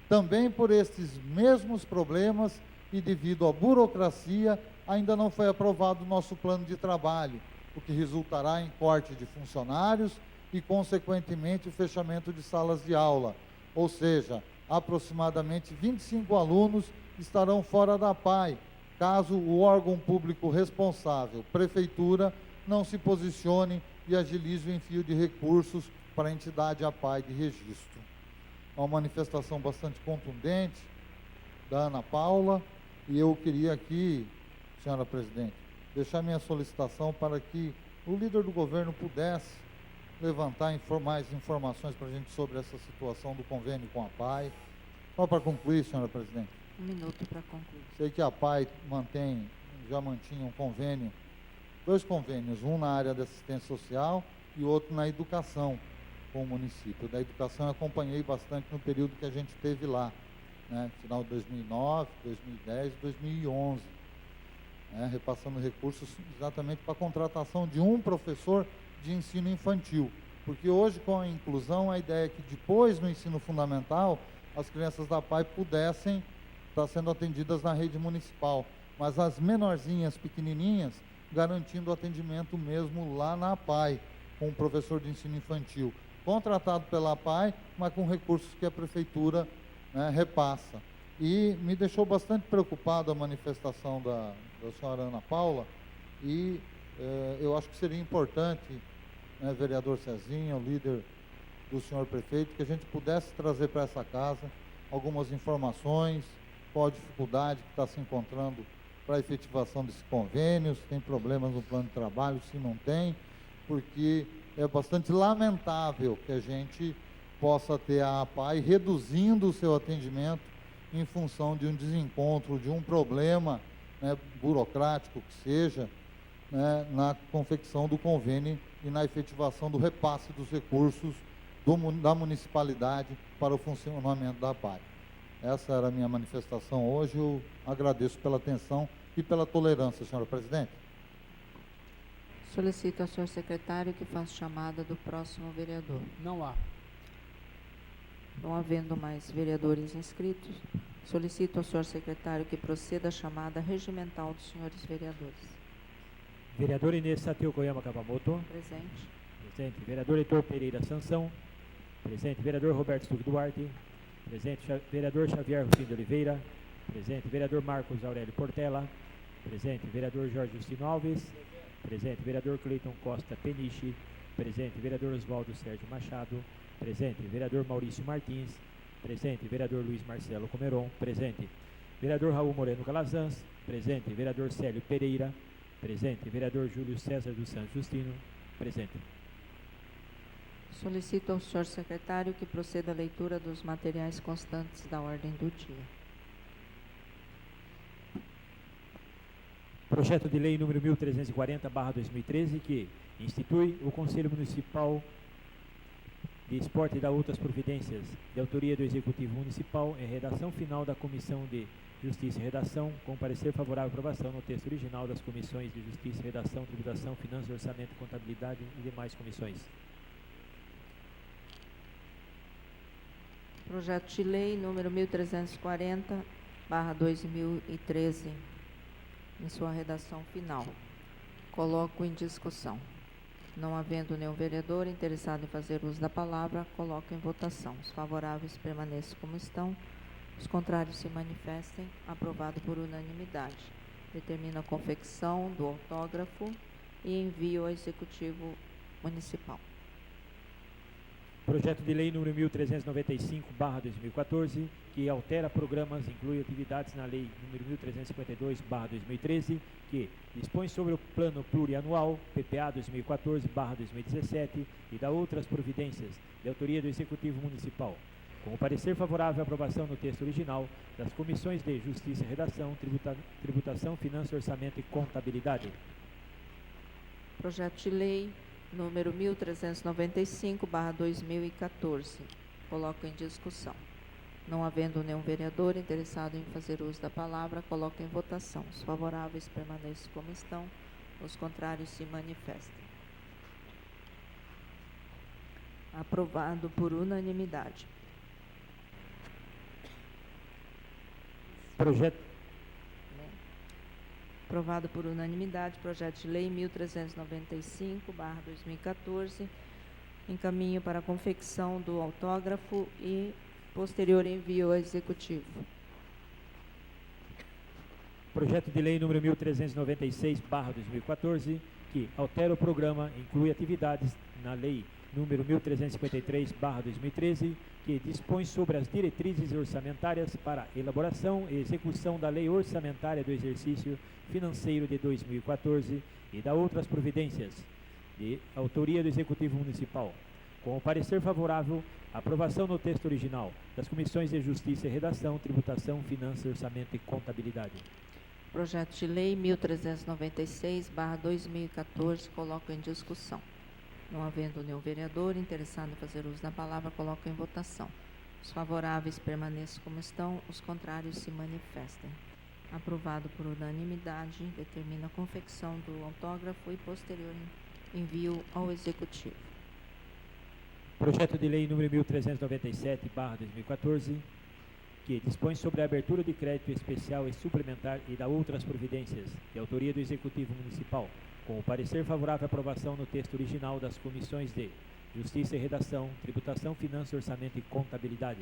Também por estes mesmos problemas e devido à burocracia, ainda não foi aprovado o nosso plano de trabalho, o que resultará em corte de funcionários e, consequentemente, o fechamento de salas de aula. Ou seja, aproximadamente 25 alunos estarão fora da APAE, caso o órgão público responsável, Prefeitura, não se posicione e agilize o envio de recursos para a entidade APAE de registro. Uma manifestação bastante contundente da Ana Paula, e eu queria aqui, senhora Presidente, deixar minha solicitação para que o líder do governo pudesse levantar mais informações para a gente sobre essa situação do convênio com a APAE. Só para concluir, senhora Presidente. 1 minuto para concluir. Sei que a APAE já mantinha um convênio, 2 convênios, um na área da assistência social e outro na educação com o município. Da educação eu acompanhei bastante no período que a gente teve lá, né, final de 2009, 2010 e 2011, né, repassando recursos exatamente para a contratação de um professor de ensino infantil, porque hoje com a inclusão a ideia é que depois no ensino fundamental as crianças da APAE pudessem estar sendo atendidas na rede municipal, mas as menorzinhas, pequenininhas, garantindo o atendimento mesmo lá na APAE, com um professor de ensino infantil, contratado pela APAE, mas com recursos que a Prefeitura, né, repassa. E me deixou bastante preocupado a manifestação da senhora Ana Paula, e eu acho que seria importante, né, vereador Cezinha, o líder do senhor prefeito, que a gente pudesse trazer para essa casa algumas informações, qual a dificuldade que está se encontrando para a efetivação desse convênio, se tem problemas no plano de trabalho, se não tem, porque é bastante lamentável que a gente possa ter a APAE reduzindo o seu atendimento em função de um desencontro, de um problema, né, burocrático que seja, né, na confecção do convênio e na efetivação do repasse dos recursos da municipalidade para o funcionamento da APAE. Essa era a minha manifestação hoje. Eu agradeço pela atenção e pela tolerância, senhora Presidente. Solicito ao senhor secretário que faça chamada do próximo vereador. Não há. Não havendo mais vereadores inscritos, solicito ao senhor secretário que proceda à chamada regimental dos senhores vereadores. Vereador Inês Satio Koyama Kawamoto. Presente. Presente. Vereador Heitor Pereira Sansão. Presente. Vereador Roberto Stuck Duarte. Presente. Vereador Xavier Rufino de Oliveira. Presente. Vereador Marcos Aurélio Portela. Presente. Vereador Jorge Justino Alves. Presente. Vereador Cleiton Costa Peniche. Presente. Vereador Oswaldo Sérgio Machado. Presente. Vereador Maurício Martins. Presente. Vereador Luiz Marcelo Comeron. Presente. Vereador Raul Moreno Calazans. Presente. Vereador Célio Pereira. Presente. Vereador Júlio César dos Santos Justino. Presente. Solicito ao senhor secretário que proceda à leitura dos materiais constantes da ordem do dia. Projeto de Lei número 1340/2013, que institui o Conselho Municipal de Esporte e dá outras providências, de autoria do Executivo Municipal, em redação final da Comissão de Justiça e Redação, com parecer favorável à aprovação no texto original das Comissões de Justiça e Redação, Tributação, Finanças, Orçamento e Contabilidade e demais comissões. Projeto de Lei número 1340/2013, em sua redação final. Coloco em discussão. Não havendo nenhum vereador interessado em fazer uso da palavra, coloco em votação. Os favoráveis permaneçam como estão. Os contrários se manifestem. Aprovado por unanimidade. Determina a confecção do autógrafo e envio ao Executivo Municipal. Projeto de Lei número 1395/2014, que altera programas e inclui atividades na Lei número 1352/2013, que dispõe sobre o Plano Plurianual, PPA 2014/2017, e dá outras providências, de autoria do Executivo Municipal, com o parecer favorável à aprovação no texto original das Comissões de Justiça e Redação, Tributação, Finanças, Orçamento e Contabilidade. Projeto de Lei número 1395/2014. Coloco em discussão. Não havendo nenhum vereador interessado em fazer uso da palavra, coloco em votação. Os favoráveis permaneçam como estão. Os contrários se manifestem. Aprovado por unanimidade. Projeto Aprovado por unanimidade, projeto de lei 1395/2014, encaminho para a confecção do autógrafo e posterior envio ao Executivo. Projeto de Lei número 1396/2014, que altera o programa e inclui atividades na Lei número 1353/2013, que dispõe sobre as diretrizes orçamentárias para elaboração e execução da Lei Orçamentária do Exercício Financeiro de 2014 e dá outras providências, de autoria do Executivo Municipal, com o parecer favorável à aprovação no texto original das Comissões de Justiça e Redação, Tributação, Finanças, Orçamento e Contabilidade. Projeto de lei 1396/2014, coloco em discussão. Não havendo nenhum vereador interessado em fazer uso da palavra, coloco em votação. Os favoráveis permaneçam como estão, os contrários se manifestem. Aprovado por unanimidade, determina a confecção do autógrafo e posterior envio ao Executivo. Projeto de Lei número 1397/2014, que dispõe sobre a abertura de crédito especial e suplementar e dá outras providências, de autoria do Executivo Municipal, com o parecer favorável à aprovação no texto original das Comissões de Justiça e Redação, Tributação, Finanças, Orçamento e Contabilidade.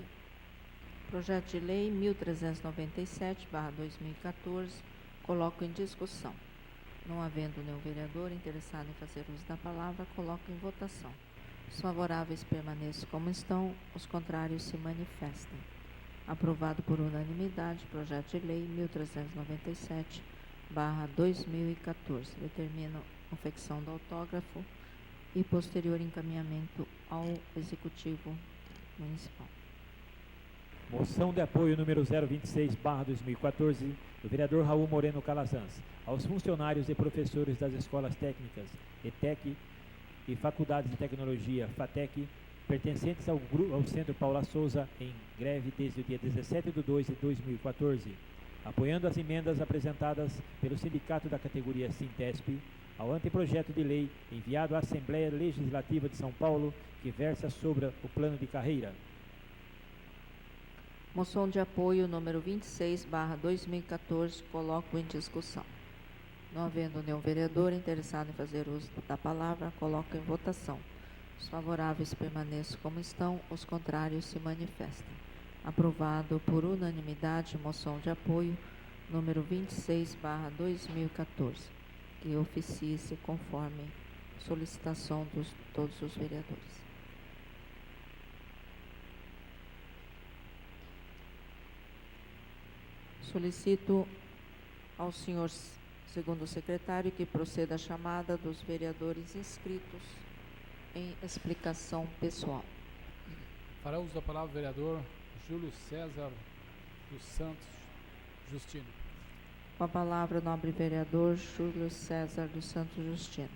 Projeto de lei 1397/2014, coloco em discussão. Não havendo nenhum vereador interessado em fazer uso da palavra, coloco em votação. Os favoráveis permaneçam como estão, os contrários se manifestem. Aprovado por unanimidade, projeto de lei 1397/2014. Determina a confecção do autógrafo e posterior encaminhamento ao Executivo Municipal. Moção de apoio número 026/2014, do vereador Raul Moreno Calazans, aos funcionários e professores das escolas técnicas, ETEC, e faculdades de tecnologia, FATEC, pertencentes ao Centro Paula Souza, em greve desde o dia 17/2/2014, apoiando as emendas apresentadas pelo Sindicato da categoria Sintesp ao anteprojeto de lei enviado à Assembleia Legislativa de São Paulo, que versa sobre o plano de carreira. Moção de apoio número 26/2014, coloco em discussão. Não havendo nenhum vereador interessado em fazer uso da palavra, coloco em votação. Os favoráveis permaneçam como estão, os contrários se manifestam. Aprovado por unanimidade, moção de apoio número 26/2014, que oficie-se conforme solicitação de todos os vereadores. Solicito ao senhor segundo secretário que proceda à chamada dos vereadores inscritos em explicação pessoal. Fará uso da palavra o vereador Júlio César dos Santos Justino. Com a palavra, o nobre vereador Júlio César dos Santos Justino.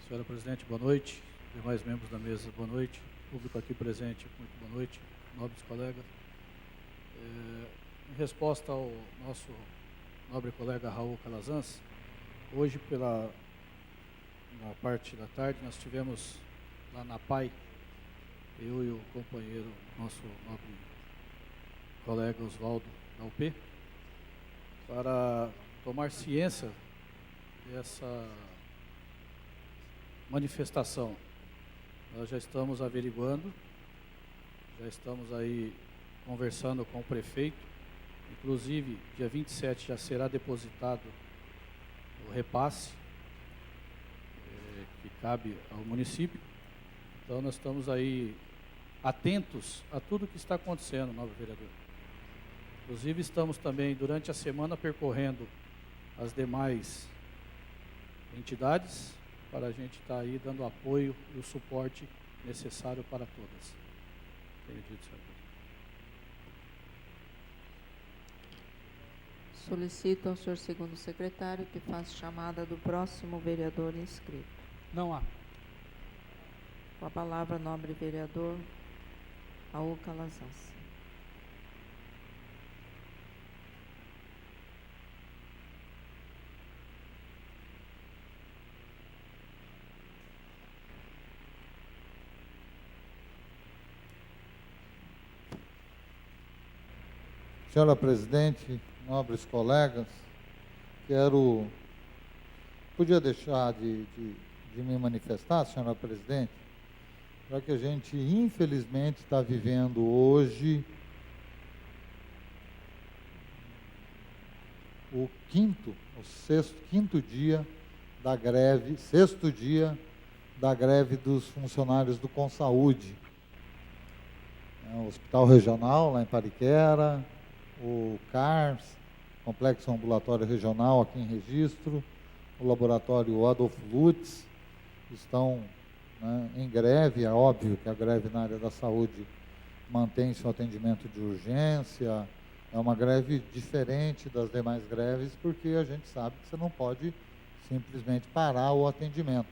Senhora Presidente, boa noite. Demais membros da mesa, boa noite. Público aqui presente, muito boa noite. Nobres colegas. Em resposta ao nosso nobre colega Raul Calazans, hoje na parte da tarde nós tivemos lá na PAI, eu e o companheiro, nosso nobre colega Oswaldo da UP, para tomar ciência dessa manifestação. Nós já estamos averiguando, já estamos aí conversando com o prefeito, inclusive dia 27 já será depositado o repasse que cabe ao município. Então nós estamos aí atentos a tudo que está acontecendo, nobre vereador. Inclusive estamos também durante a semana percorrendo as demais entidades para a gente estar aí dando apoio e o suporte necessário para todas. Tenho dito, senhor presidente. Solicito ao senhor segundo secretário que faça chamada do próximo vereador inscrito. Não há. Com a palavra, nobre vereador Raul Calazans. Senhora Presidente, nobres colegas, podia deixar de me manifestar, senhora Presidente, já que a gente infelizmente está vivendo hoje o quinto dia da greve, sexto dia da greve dos funcionários do Consaúde. O Hospital Regional lá em Pariquera, o CARS, Complexo Ambulatório Regional aqui em Registro, o Laboratório Adolfo Lutz, estão em greve. É óbvio que a greve na área da saúde mantém seu atendimento de urgência, é uma greve diferente das demais greves, porque a gente sabe que você não pode simplesmente parar o atendimento,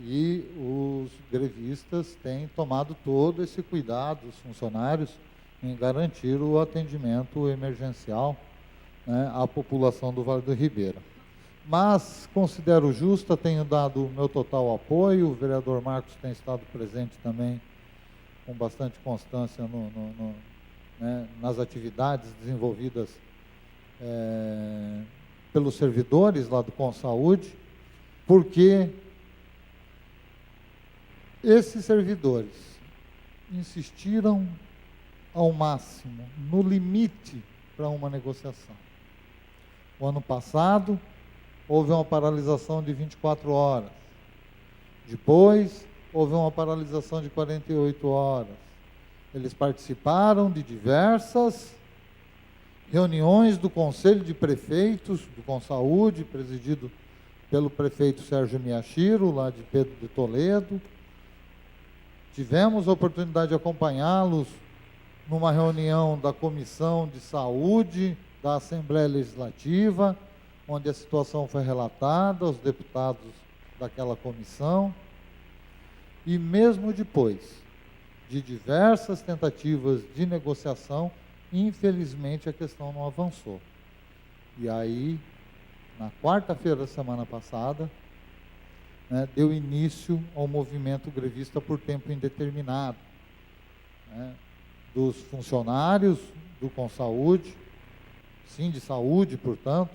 e os grevistas têm tomado todo esse cuidado, os funcionários, em garantir o atendimento emergencial à população do Vale do Ribeira. Mas considero justa, tenho dado o meu total apoio, o vereador Marcos tem estado presente também com bastante constância nas atividades desenvolvidas pelos servidores lá do Consaúde, porque esses servidores insistiram ao máximo, no limite, para uma negociação. O ano passado, houve uma paralisação de 24 horas. Depois, houve uma paralisação de 48 horas. Eles participaram de diversas reuniões do Conselho de Prefeitos do Consaúde, presidido pelo prefeito Sérgio Miyashiro, lá de Pedro de Toledo. Tivemos a oportunidade de acompanhá-los numa reunião da Comissão de Saúde da Assembleia Legislativa, onde a situação foi relatada aos deputados daquela comissão. E mesmo depois de diversas tentativas de negociação, infelizmente a questão não avançou. E aí, na quarta-feira da semana passada, deu início ao movimento grevista por tempo indeterminado, dos funcionários do Consaúde, sim, de saúde, portanto,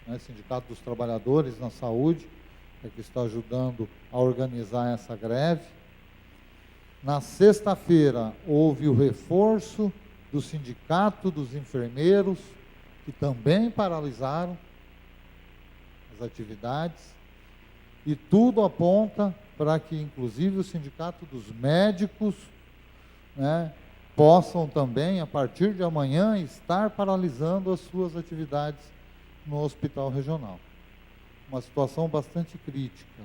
né, Sindicato dos Trabalhadores na Saúde, que está ajudando a organizar essa greve. Na sexta-feira, houve o reforço do Sindicato dos Enfermeiros, que também paralisaram as atividades, e tudo aponta para que, inclusive, o Sindicato dos Médicos, né, possam também, a partir de amanhã, estar paralisando as suas atividades no hospital regional. Uma situação bastante crítica.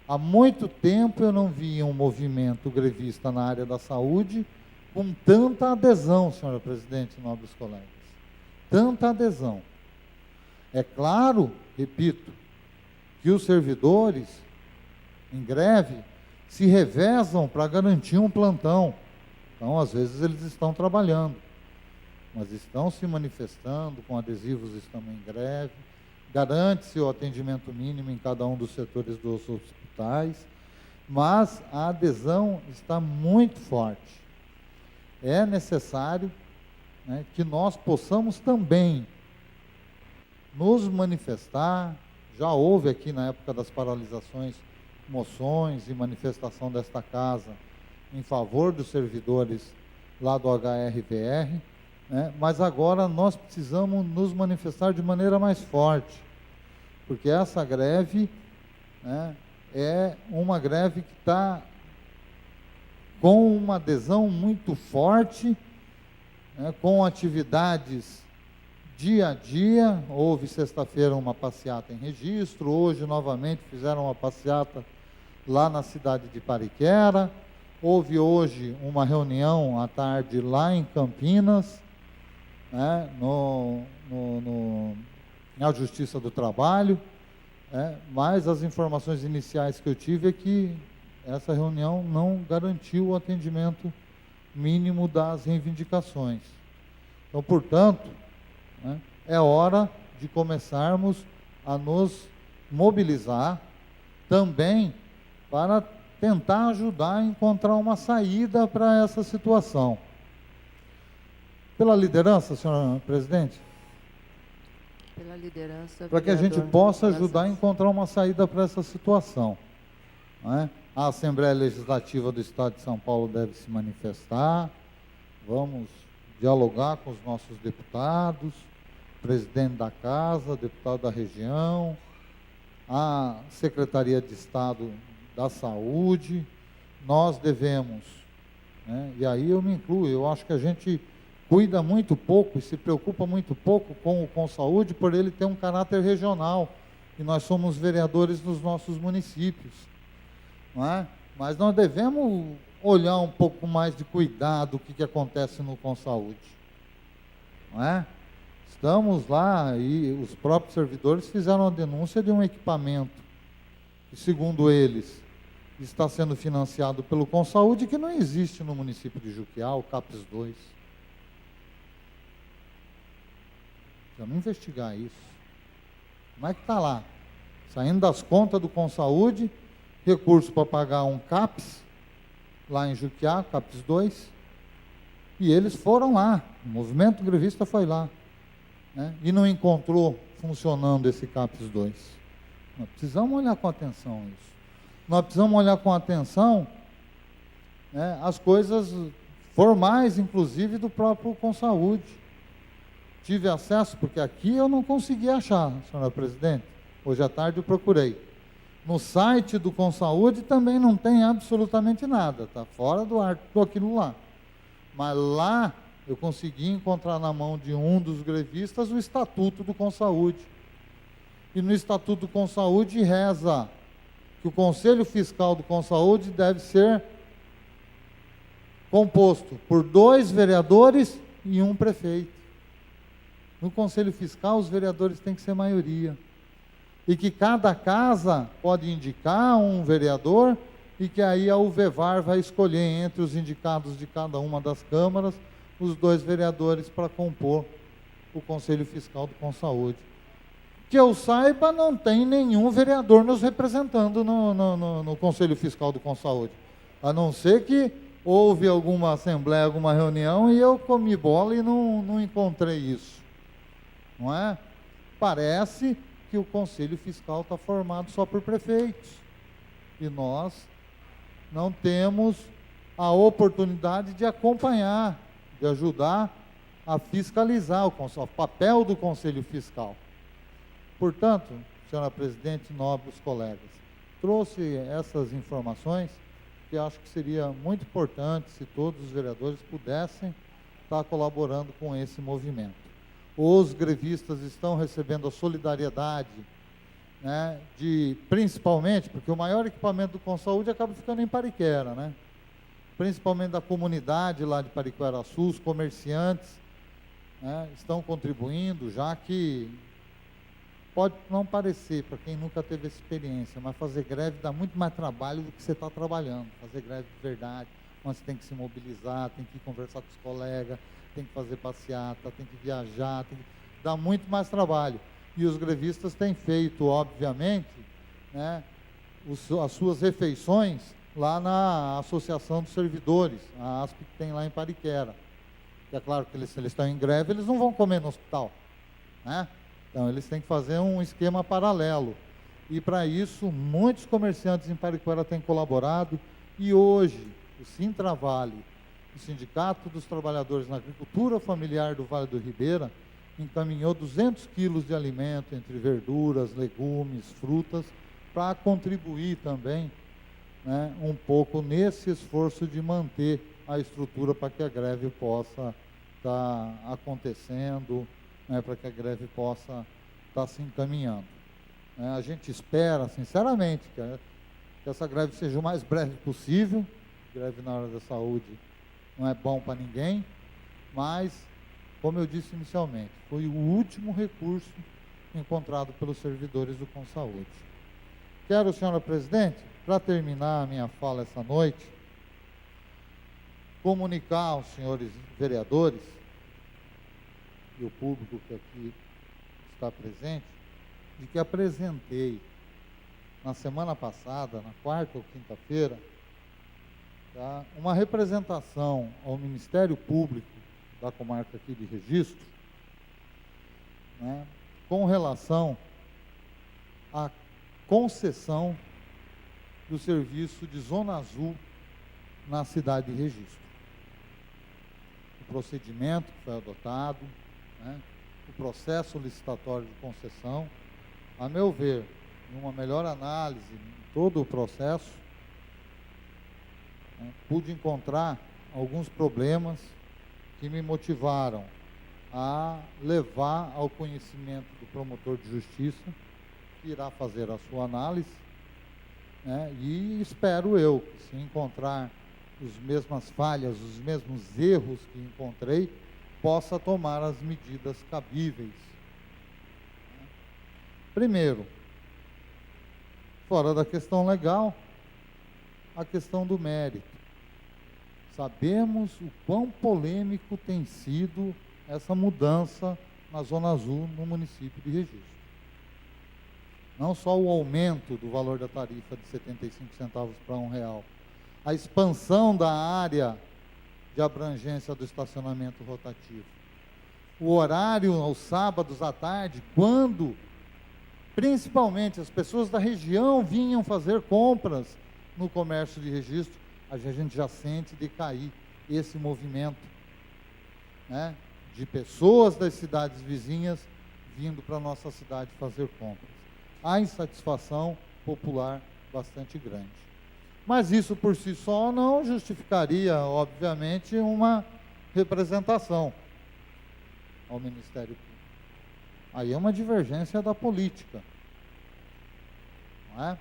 Há muito tempo eu não via um movimento grevista na área da saúde com tanta adesão, senhora presidente, nobres colegas. Tanta adesão. É claro, repito, que os servidores em greve se revezam para garantir um plantão. Então, às vezes, eles estão trabalhando, mas estão se manifestando com adesivos, estamos em greve. Garante-se o atendimento mínimo em cada um dos setores dos hospitais, mas a adesão está muito forte. É necessário, né, que nós possamos também nos manifestar. Já houve aqui na época das paralisações moções e manifestação desta casa em favor dos servidores lá do HRVR, né, mas agora nós precisamos nos manifestar de maneira mais forte, porque essa greve, né, é uma greve que está com uma adesão muito forte, né, com atividades dia a dia. Houve sexta-feira uma passeata em Registro, hoje novamente fizeram uma passeata lá na cidade de Pariquera, houve hoje uma reunião à tarde lá em Campinas, né, na Justiça do Trabalho, mas as informações iniciais que eu tive é que essa reunião não garantiu o atendimento mínimo das reivindicações. Então, portanto, né, é hora de começarmos a nos mobilizar também para tentar ajudar a encontrar uma saída para essa situação. Pela liderança, senhora presidente, Pela liderança, para que a gente vereador possa Calazans. ajudar a encontrar uma saída para essa situação, né? A Assembleia Legislativa do Estado de São Paulo deve se manifestar, vamos dialogar com os nossos deputados, presidente da casa, deputado da região, a Secretaria de Estado da Saúde. Nós devemos, né, e aí eu me incluo, eu acho que a gente cuida muito pouco e se preocupa muito pouco com o Consaúde por ele ter um caráter regional, e nós somos vereadores nos nossos municípios, não é? Mas nós devemos olhar um pouco mais de cuidado o que acontece no Consaúde, não é? Estamos lá e os próprios servidores fizeram a denúncia de um equipamento que, segundo eles, está sendo financiado pelo Consaúde, que não existe no município de Juquiá, o CAPES 2. Vamos investigar isso. Como é que está lá? Saindo das contas do Consaúde, recurso para pagar um CAPES, lá em Juquiá, CAPES 2, e eles foram lá, o movimento grevista foi lá, né, e não encontrou funcionando esse CAPES 2. Nós precisamos olhar com atenção isso. Nós precisamos olhar com atenção, né, as coisas formais, inclusive, do próprio Consaúde. Tive acesso, porque aqui eu não consegui achar, senhora presidente. Hoje à tarde eu procurei. No site do Consaúde também não tem absolutamente nada, está fora do ar tudo aquilo lá. Mas lá eu consegui encontrar na mão de um dos grevistas o Estatuto do Consaúde. E no Estatuto do Consaúde reza que o Conselho Fiscal do Consaúde deve ser composto por 2 vereadores e 1 prefeito. No Conselho Fiscal, os vereadores têm que ser maioria. E que cada casa pode indicar um vereador e que aí a UVEVAR vai escolher entre os indicados de cada uma das câmaras os 2 vereadores para compor o Conselho Fiscal do Consaúde. Que eu saiba, não tem nenhum vereador nos representando no Conselho Fiscal do Consaúde. A não ser que houve alguma assembleia, alguma reunião e eu comi bola e não encontrei isso. Não é? Parece que que o Conselho Fiscal está formado só por prefeitos. E nós não temos a oportunidade de acompanhar, de ajudar a fiscalizar o papel do Conselho Fiscal. Portanto, senhora presidente, nobres colegas, trouxe essas informações que acho que seria muito importante se todos os vereadores pudessem estar colaborando com esse movimento. Os grevistas estão recebendo a solidariedade, né, principalmente, porque o maior equipamento do Consaúde acaba ficando em Pariquera, né? Principalmente da comunidade lá de Pariquera-Sul, os comerciantes, né, estão contribuindo, já que pode não parecer, para quem nunca teve essa experiência, mas fazer greve dá muito mais trabalho do que você está trabalhando. Fazer greve de verdade, onde você tem que se mobilizar, tem que ir conversar com os colegas, tem que fazer passeata, tem que viajar, dá muito mais trabalho. E os grevistas têm feito, obviamente, né, as suas refeições lá na Associação dos Servidores, a ASP que tem lá em Pariquera. Que é claro que se eles estão em greve, eles não vão comer no hospital, né? Então, eles têm que fazer um esquema paralelo. E, para isso, muitos comerciantes em Pariquera têm colaborado. E, hoje, o Sintravale, o Sindicato dos Trabalhadores na Agricultura Familiar do Vale do Ribeira, encaminhou 200 quilos de alimento, entre verduras, legumes, frutas, para contribuir também, né, um pouco nesse esforço de manter a estrutura para que a greve possa estar acontecendo, né, para que a greve possa estar se encaminhando. A gente espera, sinceramente, que essa greve seja o mais breve possível. Greve na área da saúde não é bom para ninguém, mas, como eu disse inicialmente, foi o último recurso encontrado pelos servidores do Consaúde. Quero, senhora presidente, para terminar a minha fala essa noite, comunicar aos senhores vereadores e o público que aqui está presente, de que apresentei na semana passada, na quarta ou quinta-feira, tá, uma representação ao Ministério Público da comarca aqui de Registro, né, com relação à concessão do serviço de Zona Azul na cidade de Registro. O procedimento que foi adotado, né, o processo licitatório de concessão, a meu ver, em uma melhor análise em todo o processo, né, pude encontrar alguns problemas que me motivaram a levar ao conhecimento do promotor de justiça, que irá fazer a sua análise, né, e espero eu que, se encontrar as mesmas falhas, os mesmos erros que encontrei, possa tomar as medidas cabíveis. Primeiro, fora da questão legal, a questão do mérito. Sabemos o quão polêmico tem sido essa mudança na Zona Azul no município de Registro. Não só o aumento do valor da tarifa de 75 centavos para R$1, a expansão da área de abrangência do estacionamento rotativo, o horário aos sábados à tarde, quando principalmente as pessoas da região vinham fazer compras no comércio de Registro, a gente já sente decair esse movimento, né, de pessoas das cidades vizinhas vindo para a nossa cidade fazer compras. Há insatisfação popular bastante grande. Mas isso por si só não justificaria, obviamente, uma representação ao Ministério Público. Aí é uma divergência da política, não é?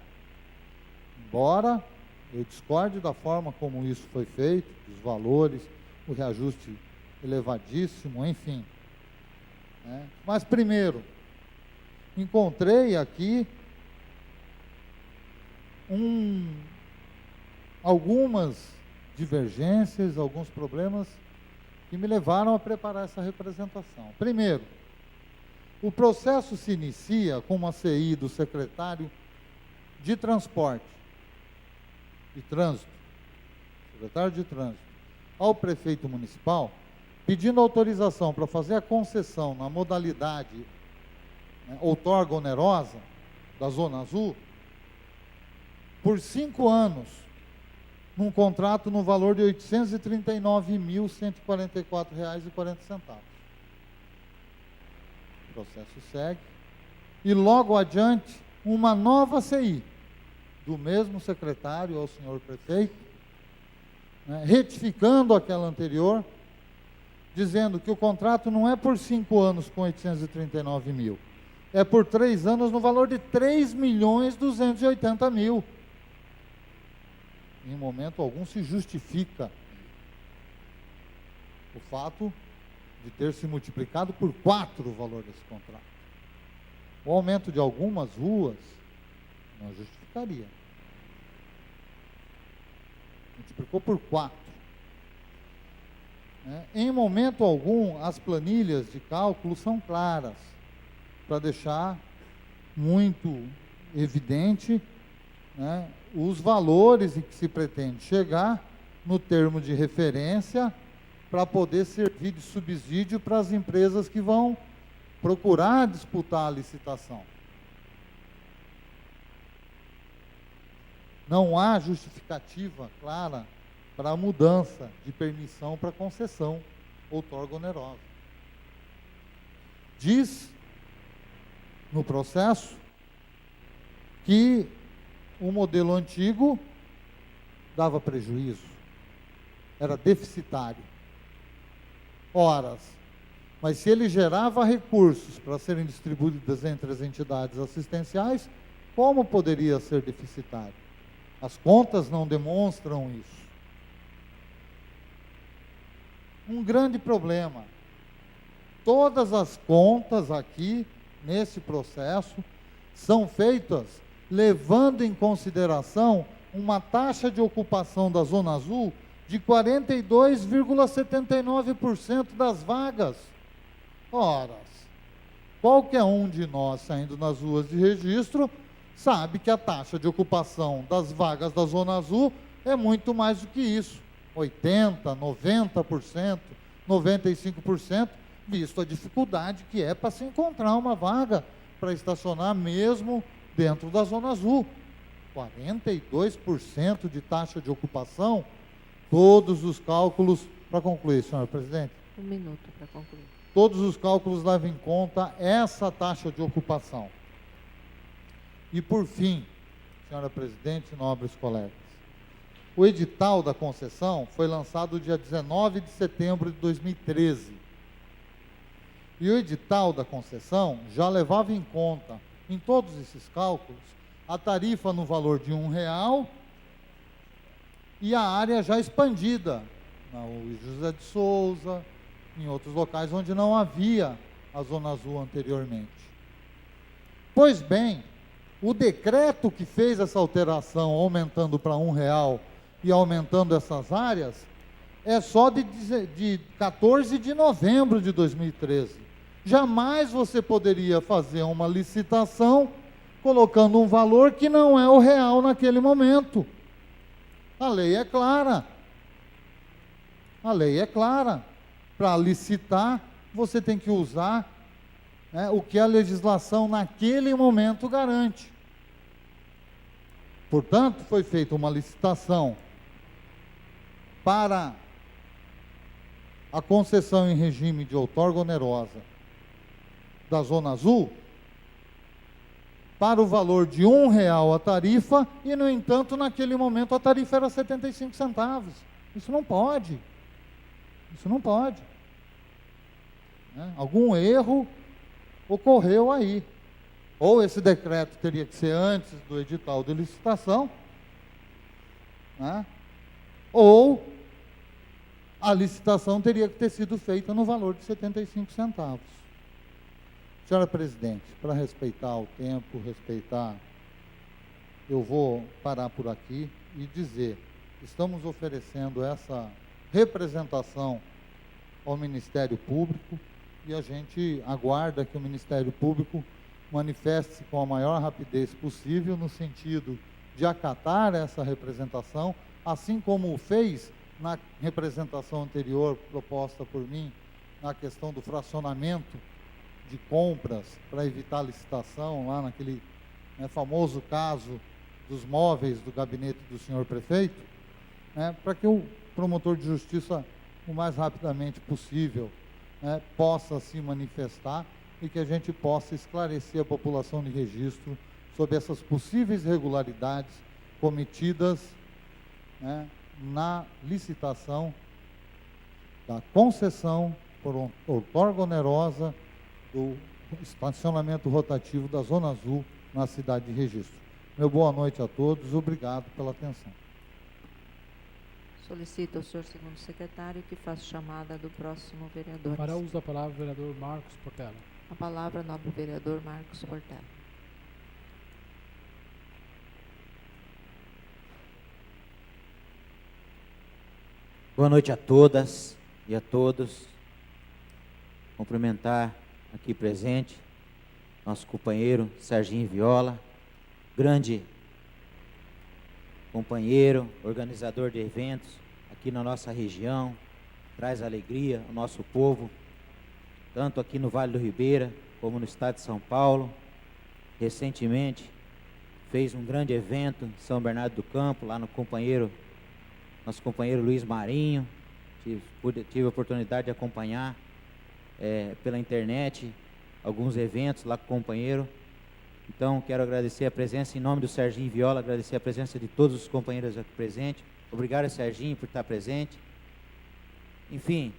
Embora eu discorde da forma como isso foi feito, dos valores, o reajuste elevadíssimo, enfim, né? Mas primeiro, encontrei aqui algumas divergências, alguns problemas que me levaram a preparar essa representação. Primeiro, o processo se inicia com uma CI do secretário de Transporte e Trânsito, secretário de Trânsito, ao prefeito municipal, pedindo autorização para fazer a concessão na modalidade né, outorga onerosa da Zona Azul, por 5 anos, num contrato no valor de R$ 839.144,40. O processo segue. E logo adiante, uma nova CI, do mesmo secretário ao senhor prefeito, né, retificando aquela anterior, dizendo que o contrato não é por 5 anos com 839 mil, é por 3 anos no valor de 3.280.000. Em momento algum se justifica o fato de ter se multiplicado por 4 o valor desse contrato. O aumento de algumas ruas não justificaria. Multiplicou por 4. Em momento algum, as planilhas de cálculo são claras, para deixar muito evidente, né, os valores em que se pretende chegar no termo de referência para poder servir de subsídio para as empresas que vão procurar disputar a licitação. Não há justificativa clara para a mudança de permissão para concessão outorga onerosa. Diz no processo que o modelo antigo dava prejuízo, era deficitário. Horas, mas se ele gerava recursos para serem distribuídos entre as entidades assistenciais, como poderia ser deficitário? As contas não demonstram isso. Um grande problema. Todas as contas aqui, nesse processo, são feitas levando em consideração uma taxa de ocupação da Zona Azul de 42,79% das vagas. Ora, qualquer um de nós saindo nas ruas de registro sabe que a taxa de ocupação das vagas da Zona Azul é muito mais do que isso. 80%, 90%, 95%, visto a dificuldade que é para se encontrar uma vaga para estacionar mesmo dentro da Zona Azul. 42% de taxa de ocupação, todos os cálculos, para concluir, senhora presidente. 1 minuto para concluir. Todos os cálculos levam em conta essa taxa de ocupação. E por fim, senhora presidente e nobres colegas, o edital da concessão foi lançado dia 19 de setembro de 2013. E o edital da concessão já levava em conta, em todos esses cálculos, a tarifa no valor de R$1 e a área já expandida, na Luiz José de Souza, em outros locais onde não havia a Zona Azul anteriormente. Pois bem, o decreto que fez essa alteração, aumentando para R$1 e aumentando essas áreas, é só de 14 de novembro de 2013. Jamais você poderia fazer uma licitação colocando um valor que não é o real naquele momento. A lei é clara. A lei é clara. Para licitar, você tem que usar, né, o que a legislação naquele momento garante. Portanto, foi feita uma licitação para a concessão em regime de outorga onerosa da Zona Azul, para o valor de R$1 a tarifa, e, no entanto, naquele momento a tarifa era 75 centavos. Isso não pode. Isso não pode. Né? Algum erro ocorreu aí. Ou esse decreto teria que ser antes do edital de licitação, né? Ou a licitação teria que ter sido feita no valor de 75 centavos. Senhora presidente, para respeitar o tempo, eu vou parar por aqui e dizer, estamos oferecendo essa representação ao Ministério Público e a gente aguarda que o Ministério Público manifeste-se com a maior rapidez possível no sentido de acatar essa representação, assim como fez na representação anterior proposta por mim, na questão do fracionamento de compras para evitar licitação, lá naquele famoso caso dos móveis do gabinete do senhor prefeito, para que o promotor de justiça, o mais rapidamente possível, possa se manifestar e que a gente possa esclarecer a população de Registro sobre essas possíveis irregularidades cometidas na licitação da concessão por outorga onerosa do estacionamento rotativo da Zona Azul na cidade de Registro. Meu boa noite a todos, obrigado pela atenção. Solicito ao senhor segundo secretário que faça chamada do próximo vereador. Para uso da palavra, vereador Marcos Portela. A palavra, nobre vereador Marcos Portela. Boa noite a todas e a todos. Cumprimentar aqui presente nosso companheiro Serginho Viola, grande companheiro, organizador de eventos aqui na nossa região, traz alegria ao nosso povo, tanto aqui no Vale do Ribeira, como no estado de São Paulo. Recentemente fez um grande evento em São Bernardo do Campo, lá no nosso companheiro Luiz Marinho. Tive a oportunidade de acompanhar pela internet alguns eventos lá com o companheiro. Então, quero agradecer a presença, em nome do Serginho Viola, agradecer a presença de todos os companheiros aqui presentes. Obrigado, Serginho, por estar presente. Enfim,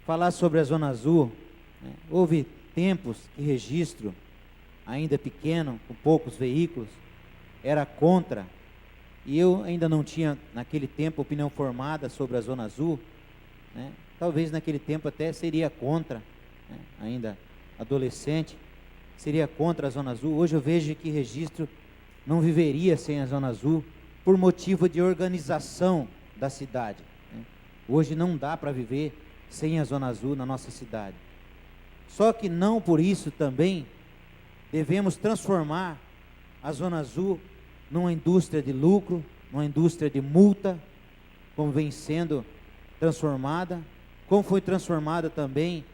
falar sobre a Zona Azul, houve tempos que Registro, ainda pequeno, com poucos veículos, era contra, e eu ainda não tinha, naquele tempo, opinião formada sobre a Zona Azul, talvez naquele tempo até seria contra, ainda adolescente, seria contra a Zona Azul. Hoje eu vejo que Registro não viveria sem a Zona Azul, por motivo de organização da cidade. Hoje não dá para viver sem a Zona Azul na nossa cidade. Só que não por isso também devemos transformar a Zona Azul numa indústria de lucro, numa indústria de multa, como vem sendo transformada, como foi transformada também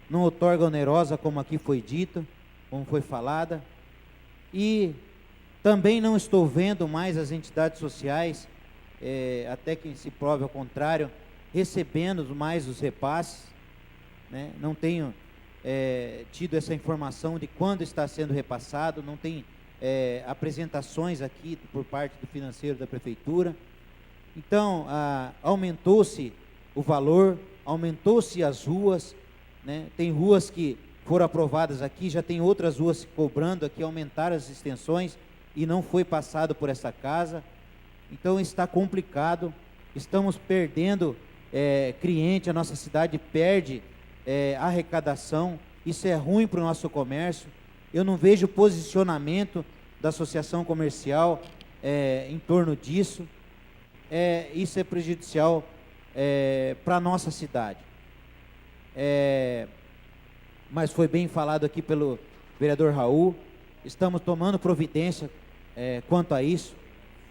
numa outorga onerosa, como aqui foi dito, como foi falada. E também não estou vendo mais as entidades sociais, até que se prove ao contrário, recebendo mais os repasses, não tenho tido essa informação de quando está sendo repassado, não tem apresentações aqui por parte do financeiro da prefeitura. Então, aumentou-se o valor, aumentou-se as ruas, tem ruas que foram aprovadas aqui, já tem outras ruas cobrando aqui, aumentaram as extensões e não foi passado por essa casa. Então está complicado, estamos perdendo cliente, a nossa cidade perde arrecadação, isso é ruim para o nosso comércio. Eu não vejo posicionamento da associação comercial em torno disso. Isso é prejudicial para a nossa cidade. Mas foi bem falado aqui pelo vereador Raul, estamos tomando providência quanto a isso,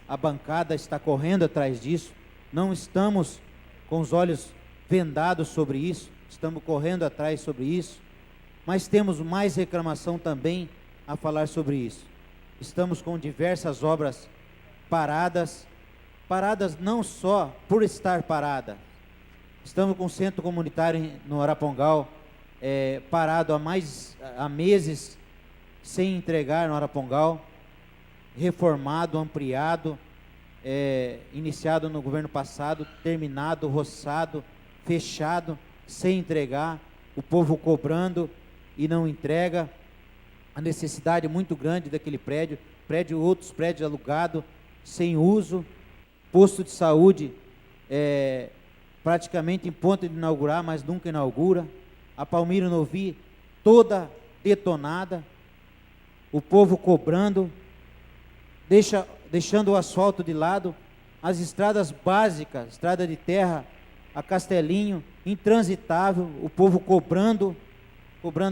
a bancada está correndo atrás disso, não estamos com os olhos vendados sobre isso, estamos correndo atrás sobre isso, mas temos mais reclamação também a falar sobre isso. Estamos com diversas obras paradas não só por estar parada. Estamos com o centro comunitário no Arapongal parado há meses sem entregar no Arapongal, reformado, ampliado, iniciado no governo passado, terminado, roçado, fechado, sem entregar, o povo cobrando e não entrega. A necessidade muito grande daquele prédio, outros prédios alugados, sem uso, posto de saúde praticamente em ponto de inaugurar, mas nunca inaugura, a Palmiro Novi toda detonada, o povo cobrando, deixando o asfalto de lado, as estradas básicas, estrada de terra, a Castelinho, intransitável, o povo cobrando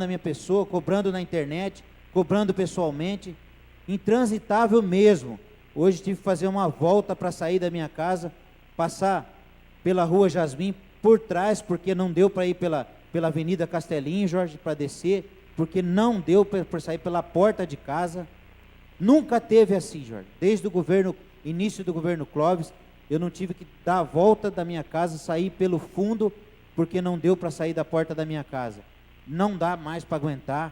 a minha pessoa, cobrando na internet, cobrando pessoalmente, intransitável mesmo. Hoje tive que fazer uma volta para sair da minha casa, passar pela rua Jasmim por trás, porque não deu para ir pela Avenida Castelinho, Jorge, para descer, porque não deu para sair pela porta de casa. Nunca teve assim, Jorge. Desde o início do governo Clóvis, eu não tive que dar a volta da minha casa, sair pelo fundo, porque não deu para sair da porta da minha casa. Não dá mais para aguentar,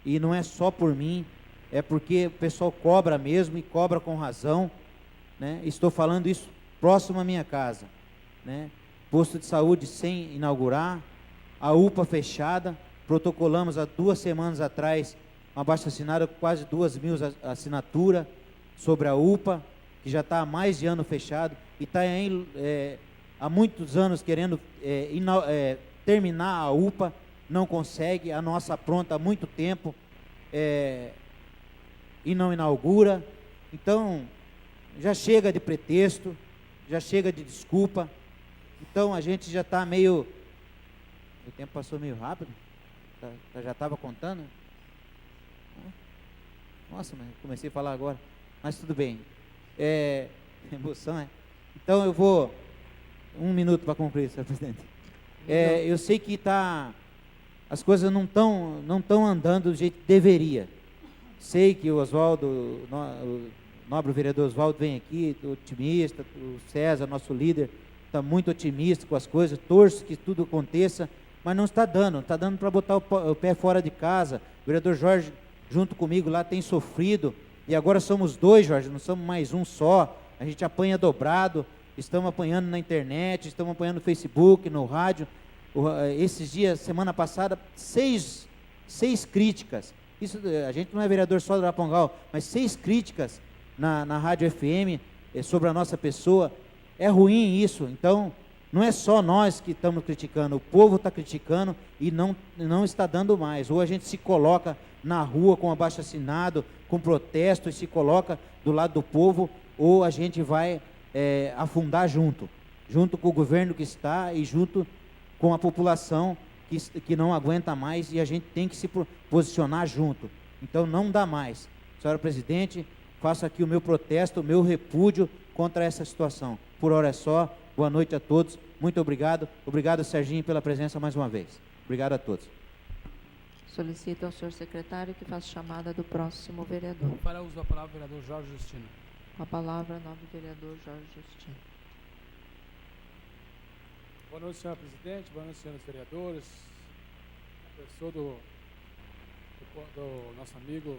e não é só por mim, é porque o pessoal cobra mesmo, e cobra com razão, né? Estou falando isso próximo à minha casa, né? Posto de saúde sem inaugurar, a UPA fechada, protocolamos há 2 semanas atrás um abaixo-assinado com quase 2.000 assinaturas sobre a UPA, que já está há mais de ano fechado, e está há muitos anos querendo terminar a UPA, não consegue, a nossa pronta há muito tempo, e não inaugura. Então, já chega de pretexto, já chega de desculpa. Então, a gente já está meio... O tempo passou meio rápido? Já estava contando? Nossa, mas comecei a falar agora. Mas tudo bem. Emoção, é? Então, eu vou... 1 minuto para concluir, senhor presidente. Eu sei que as coisas não estão andando do jeito que deveria. Sei que o Oswaldo, o nobre vereador Oswaldo vem aqui, otimista, o César, nosso líder, está muito otimista com as coisas, torço que tudo aconteça, mas não está dando para botar o pé fora de casa. O vereador Jorge, junto comigo lá, tem sofrido, e agora somos 2, Jorge, não somos mais um só, a gente apanha dobrado, estamos apanhando na internet, estamos apanhando no Facebook, no rádio. Esses dias, semana passada, 6 críticas. Isso, a gente não é vereador só do Arapongal, mas 6 críticas na Rádio FM sobre a nossa pessoa. É ruim isso. Então, não é só nós que estamos criticando, o povo está criticando e não está dando mais. Ou a gente se coloca na rua com abaixo-assinado, com protesto, e se coloca do lado do povo, ou a gente vai afundar junto com o governo que está e junto com a população que não aguenta mais, e a gente tem que se posicionar junto. Então não dá mais. Senhora presidente, faço aqui o meu protesto, o meu repúdio contra essa situação. Por hora é só. Boa noite a todos. Muito obrigado. Obrigado, Serginho, pela presença mais uma vez. Obrigado a todos. Solicito ao senhor secretário que faça chamada do próximo vereador. Para uso da palavra, vereador Jorge Justino. Com a palavra, nobre vereador Jorge Justino. Boa noite, senhor presidente. Boa noite, senhores vereadores. Eu sou do nosso amigo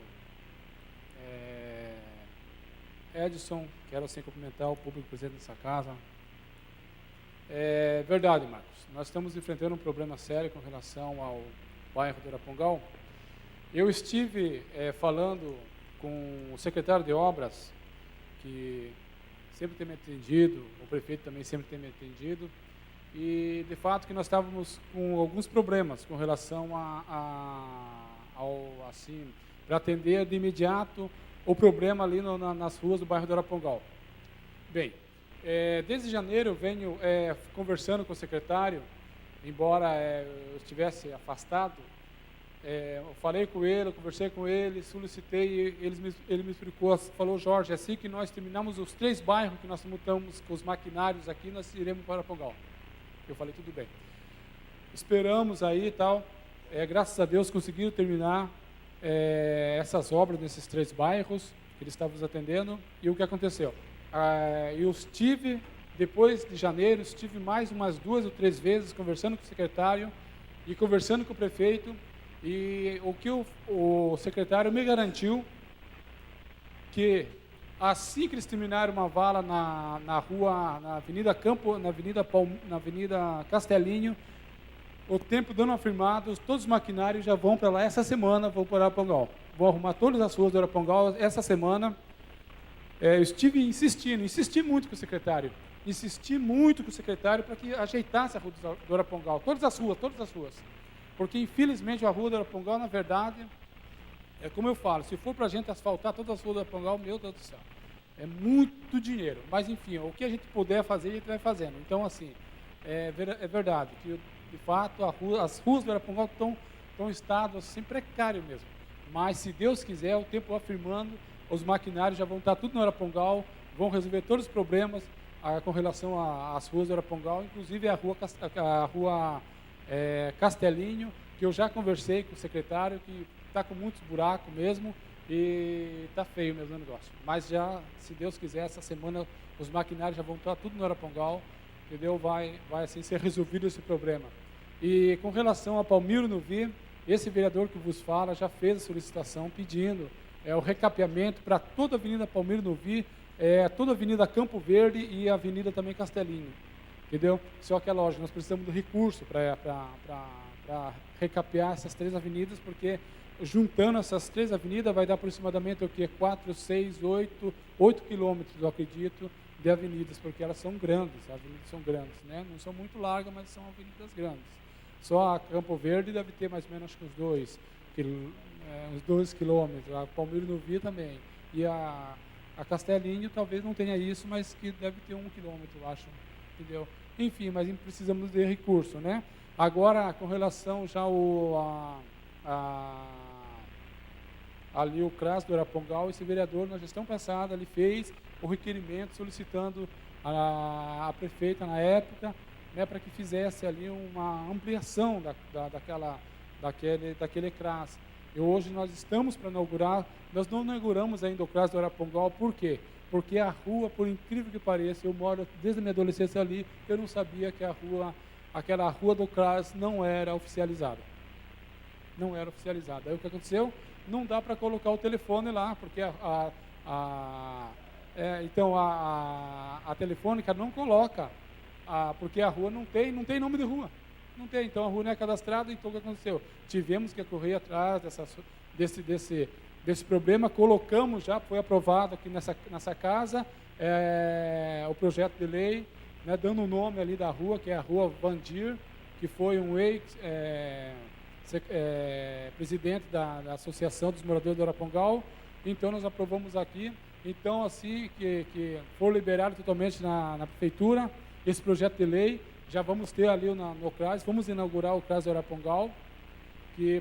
Edson. Quero assim cumprimentar o público presente nessa casa. É verdade, Marcos. Nós estamos enfrentando um problema sério com relação ao bairro do Arapongal. Eu estive falando com o secretário de obras, que sempre tem me atendido, o prefeito também sempre tem me atendido, e de fato que nós estávamos com alguns problemas com relação para atender de imediato o problema ali nas ruas do bairro do Arapongal. Bem, desde janeiro eu venho conversando com o secretário, embora eu estivesse afastado. Eu falei com ele, eu conversei com ele, solicitei, ele me explicou, falou: Jorge, assim que nós terminamos os 3 bairros que nós montamos com os maquinários aqui, nós iremos para Arapongal. Eu falei: tudo bem. Esperamos aí e tal, graças a Deus conseguiram terminar essas obras nesses 3 bairros que eles estavam atendendo. E o que aconteceu? Eu estive, depois de janeiro, estive mais umas 2 ou 3 vezes conversando com o secretário e conversando com o prefeito, e o que o secretário me garantiu, que assim que eles terminaram uma vala na rua, na Avenida Castelinho, o tempo dando afirmado, todos os maquinários já vão para lá essa semana, vão para Arapongal. Vão arrumar todas as ruas do Arapongal essa semana. Eu estive insisti muito com o secretário, para que ajeitasse a rua do Arapongal, todas as ruas, porque infelizmente a rua do Arapongal, na verdade, como eu falo, se for para a gente asfaltar todas as ruas do Arapongal, meu Deus do céu, é muito dinheiro, mas enfim, o que a gente puder fazer, a gente vai fazendo. Então, assim, é verdade que, de fato, as ruas do Arapongal estão em estado assim, precário mesmo, mas se Deus quiser, o tempo afirmando, os maquinários já vão estar tudo no Arapongal, vão resolver todos os problemas com relação às ruas do Arapongal, inclusive a rua Castelinho, que eu já conversei com o secretário, que está com muitos buracos mesmo, e está feio mesmo o negócio. Mas já, se Deus quiser, essa semana os maquinários já vão estar tudo no Arapongal, entendeu? Vai assim ser resolvido esse problema. E com relação a Palmiro Nuvi, esse vereador que vos fala já fez a solicitação pedindo o recapeamento para toda a Avenida Palmiro Nuvi, toda a Avenida Campo Verde e a Avenida também Castelinho, entendeu? Só que é lógico, nós precisamos de recurso para recapear essas 3 avenidas, porque juntando essas 3 avenidas vai dar aproximadamente o quê? 4, 6, 8 quilômetros, eu acredito, de avenidas, porque elas são grandes, as avenidas são grandes, né? Não são muito largas, mas são avenidas grandes. Só a Campo Verde deve ter mais ou menos acho que uns 2 quilômetros, a Palmiro Nuvi também, e a Castelinho talvez não tenha isso, mas que deve ter 1 quilômetro, eu acho, entendeu? Enfim, mas precisamos de recurso, né? Agora, com relação já ali o CRAS do Arapongal, esse vereador na gestão passada ele fez o requerimento solicitando a prefeita na época, né, para que fizesse ali uma ampliação daquele CRAS. E hoje nós estamos para inaugurar, nós não inauguramos ainda o CRAS do Arapongal, por quê? Porque a rua, por incrível que pareça, eu moro desde a minha adolescência ali, eu não sabia que aquela rua do CRAS não era oficializada. Não era oficializada. Aí o que aconteceu? Não dá para colocar o telefone lá, porque então a telefônica não coloca, porque a rua não tem nome de rua. Não tem, então a rua não é cadastrada, então o que aconteceu? Tivemos que correr atrás desse problema, colocamos já, foi aprovado aqui nessa casa, o projeto de lei, né, dando o nome ali da rua, que é a Rua Vandir, que foi um presidente da Associação dos Moradores do Arapongal, então nós aprovamos aqui, então assim que for liberado totalmente na prefeitura, esse projeto de lei, já vamos ter ali no CRAS, vamos inaugurar o CRAS do Arapongal, que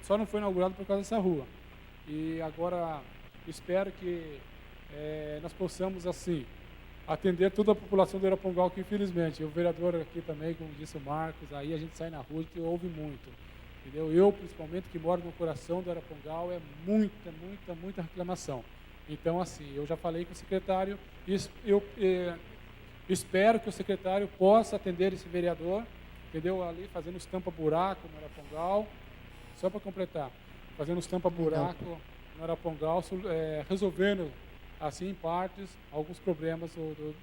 só não foi inaugurado por causa dessa rua. E agora espero que nós possamos assim atender toda a população do Arapongal, que infelizmente, o vereador aqui também, como disse o Marcos, aí a gente sai na rua e ouve muito. Entendeu? Eu, principalmente, que moro no coração do Arapongal, é muita reclamação. Então, assim, eu já falei com o secretário, eu espero que o secretário possa atender esse vereador, entendeu? Ali fazendo os tampa-buraco no Arapongal, só para completar, fazendo os tampa-buraco no Arapongal, resolvendo, assim, em partes, alguns problemas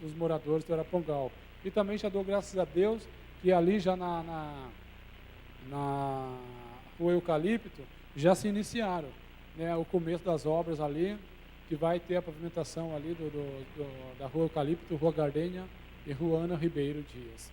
dos moradores do Arapongal. E também já dou graças a Deus que ali já na Rua Eucalipto já se iniciaram, né, o começo das obras ali, que vai ter a pavimentação ali da Rua Eucalipto, Rua Gardênia e Rua Ana Ribeiro Dias.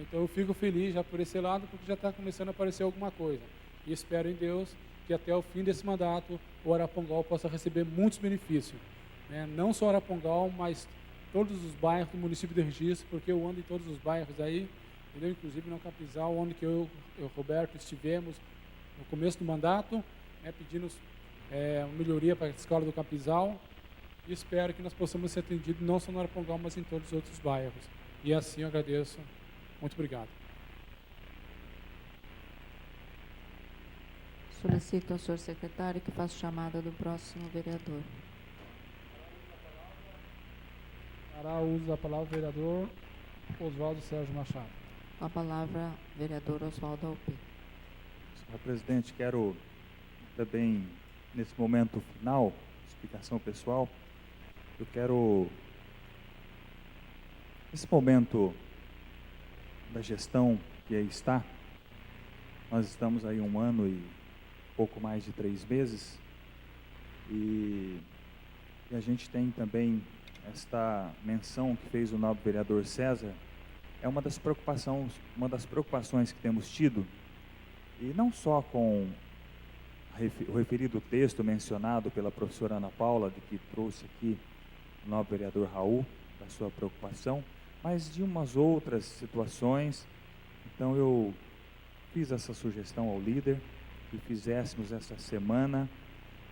Então eu fico feliz já por esse lado, porque já está começando a aparecer alguma coisa. E espero em Deus que até o fim desse mandato o Arapongal possa receber muitos benefícios. Né? Não só Arapongal, mas todos os bairros do município de Registro, porque eu ando em todos os bairros aí, entendeu? Inclusive no Capizal, onde que eu e o Roberto estivemos no começo do mandato, pedindo uma melhoria para a escola do Capizal, e espero que nós possamos ser atendidos não só no Arapongal, mas em todos os outros bairros. E assim eu agradeço. Muito obrigado. Solicito ao senhor secretário que faça chamada do próximo vereador. Para o uso da palavra, vereador Oswaldo Sérgio Machado. Com a palavra, vereador Oswaldo Alpi. Senhor presidente, quero também, nesse momento final, explicação pessoal, eu quero, nesse momento da gestão que aí está, nós estamos aí 1 ano e pouco mais de 3 meses, e a gente tem também esta menção que fez o nobre vereador César, é uma das preocupações que temos tido, e não só com o referido texto mencionado pela professora Ana Paula, de que trouxe aqui o nobre vereador Raul, da sua preocupação, mas de umas outras situações. Então eu fiz essa sugestão ao líder, que fizéssemos essa semana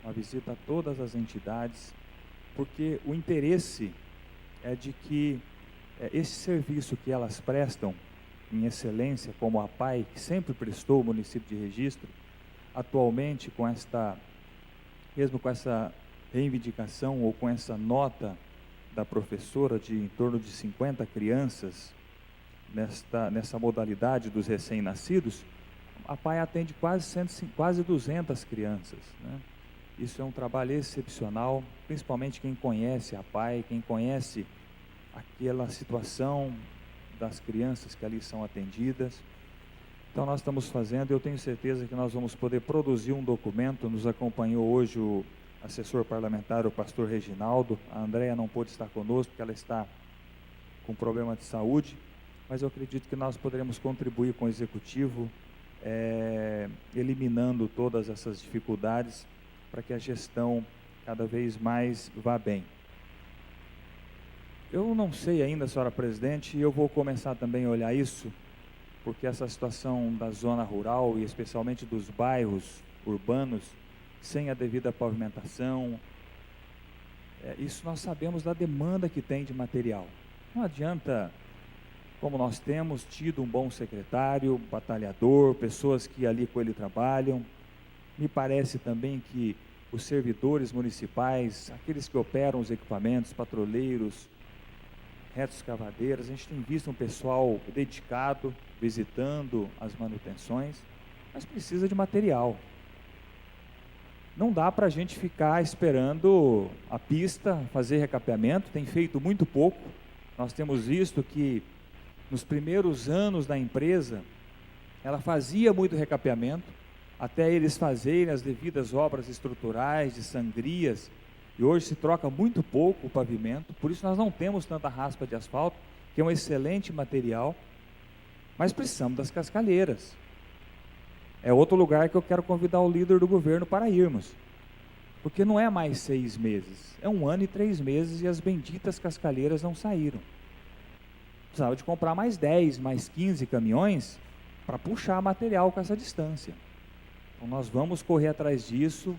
uma visita a todas as entidades, porque o interesse é de que esse serviço que elas prestam, em excelência como a PAI, que sempre prestou o município de Registro, atualmente mesmo com essa reivindicação ou com essa nota da professora de em torno de 50 crianças nessa modalidade dos recém-nascidos, a PAI atende quase 200 crianças, né? Isso é um trabalho excepcional, principalmente quem conhece a PAI, quem conhece aquela situação das crianças que ali são atendidas. Então nós estamos fazendo, eu tenho certeza que nós vamos poder produzir um documento. Nos acompanhou hoje o assessor parlamentar, o pastor Reginaldo. A Andréia não pôde estar conosco porque ela está com problema de saúde, mas eu acredito que nós poderemos contribuir com o executivo, eliminando todas essas dificuldades para que a gestão cada vez mais vá bem. Eu não sei ainda, senhora presidente, e eu vou começar também a olhar isso, porque essa situação da zona rural e especialmente dos bairros urbanos, sem a devida pavimentação, isso nós sabemos da demanda que tem de material. Não adianta, como nós temos tido um bom secretário, batalhador, pessoas que ali com ele trabalham. Me parece também que os servidores municipais, aqueles que operam os equipamentos, patrulheiros, retroescavadeiras, a gente tem visto um pessoal dedicado, visitando as manutenções, mas precisa de material. Não dá para a gente ficar esperando a pista fazer recapeamento, tem feito muito pouco. Nós temos visto que nos primeiros anos da empresa, ela fazia muito recapeamento, até eles fazerem as devidas obras estruturais, de sangrias, e hoje se troca muito pouco o pavimento, por isso nós não temos tanta raspa de asfalto, que é um excelente material, mas precisamos das cascalheiras. É outro lugar que eu quero convidar o líder do governo para irmos, porque não é mais 6 meses, é 1 ano e 3 meses e as benditas cascalheiras não saíram. Precisava de comprar mais 10, mais 15 caminhões para puxar material com essa distância. Então nós vamos correr atrás disso,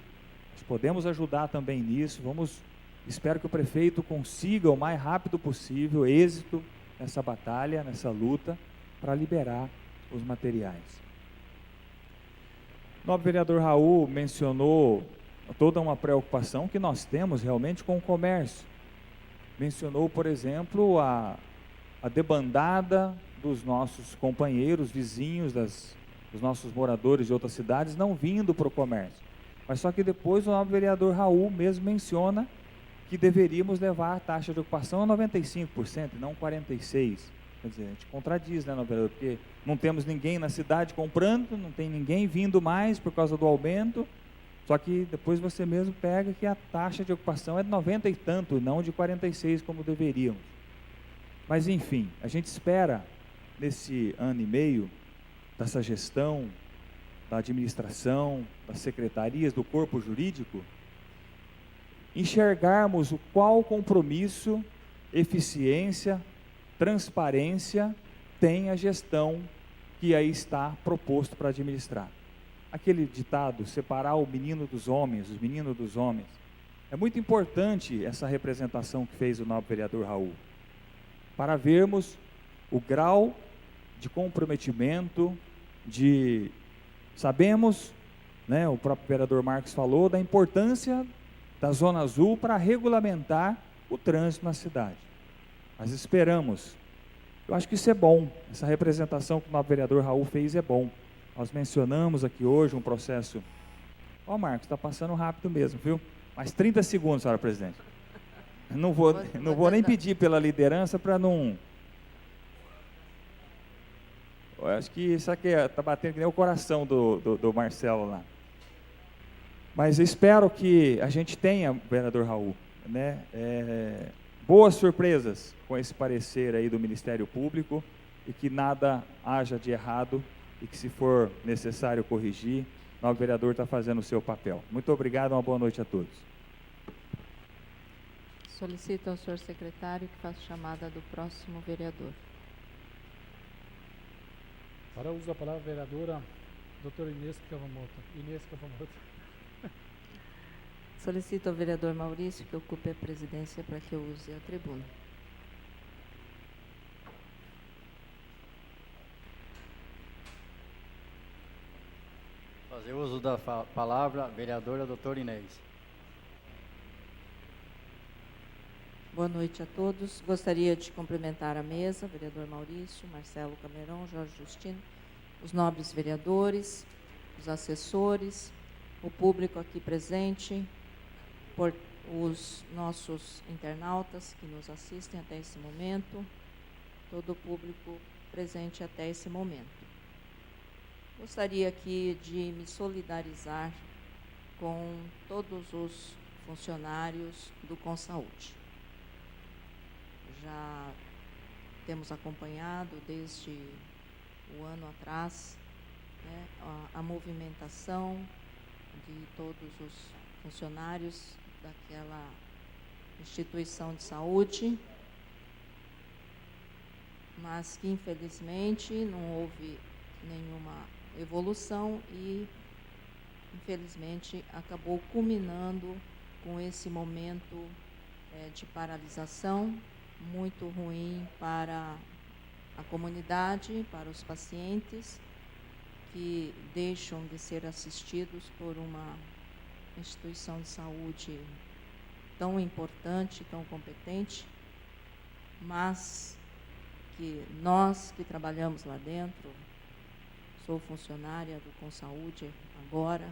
nós podemos ajudar também nisso, espero que o prefeito consiga o mais rápido possível êxito nessa batalha, nessa luta, para liberar os materiais. O nobre vereador Raul mencionou toda uma preocupação que nós temos realmente com o comércio. Mencionou, por exemplo, a debandada dos nossos companheiros, vizinhos, dos nossos moradores de outras cidades, não vindo para o comércio. Mas só que depois o nobre vereador Raul mesmo menciona que deveríamos levar a taxa de ocupação a 95% e não 46%. Quer dizer, a gente contradiz, né, nobre vereador? Porque não temos ninguém na cidade comprando, não tem ninguém vindo mais por causa do aumento, só que depois você mesmo pega que a taxa de ocupação é de 90 e tanto, não de 46 como deveríamos. Mas enfim, a gente espera nesse ano e meio dessa gestão, da administração, das secretarias, do corpo jurídico, enxergarmos qual compromisso, eficiência, transparência tem a gestão que aí está proposto para administrar. Aquele ditado, separar o menino dos homens, os meninos dos homens. É muito importante essa representação que fez o nobre vereador Raul, para vermos o grau de comprometimento, sabemos, né, o próprio vereador Marcos falou, da importância da Zona Azul para regulamentar o trânsito na cidade. Mas esperamos, eu acho que isso é bom, essa representação que o nobre vereador Raul fez é bom. Nós mencionamos aqui hoje um processo. Marcos, está passando rápido mesmo, viu? Mais 30 segundos, senhora presidente. Não vou nem pedir pela liderança para não... Eu acho que isso aqui está batendo que nem o coração do Marcelo lá. Mas eu espero que a gente tenha, vereador Raul, né, boas surpresas com esse parecer aí do Ministério Público e que nada haja de errado e que, se for necessário corrigir, o nobre vereador está fazendo o seu papel. Muito obrigado, uma boa noite a todos. Solicito ao senhor secretário que faça chamada do próximo vereador. Para uso a palavra a vereadora doutora Inês Cavamoto. Solicito ao vereador Maurício que ocupe a presidência para que eu use a tribuna. Fazer uso da palavra, vereadora doutora Inês. Boa noite a todos. Gostaria de cumprimentar a mesa, vereador Maurício, Marcelo Camerão, Jorge Justino, os nobres vereadores, os assessores, o público aqui presente, por os nossos internautas que nos assistem até esse momento, todo o público presente até esse momento. Gostaria aqui de me solidarizar com todos os funcionários do Consaúde. Já temos acompanhado desde o ano atrás, né, a movimentação de todos os funcionários daquela instituição de saúde, mas que infelizmente não houve nenhuma evolução e infelizmente acabou culminando com esse momento de paralisação muito ruim para a comunidade, para os pacientes que deixam de ser assistidos por uma instituição de saúde tão importante, tão competente, mas que nós que trabalhamos lá dentro, sou funcionária do Consaúde agora,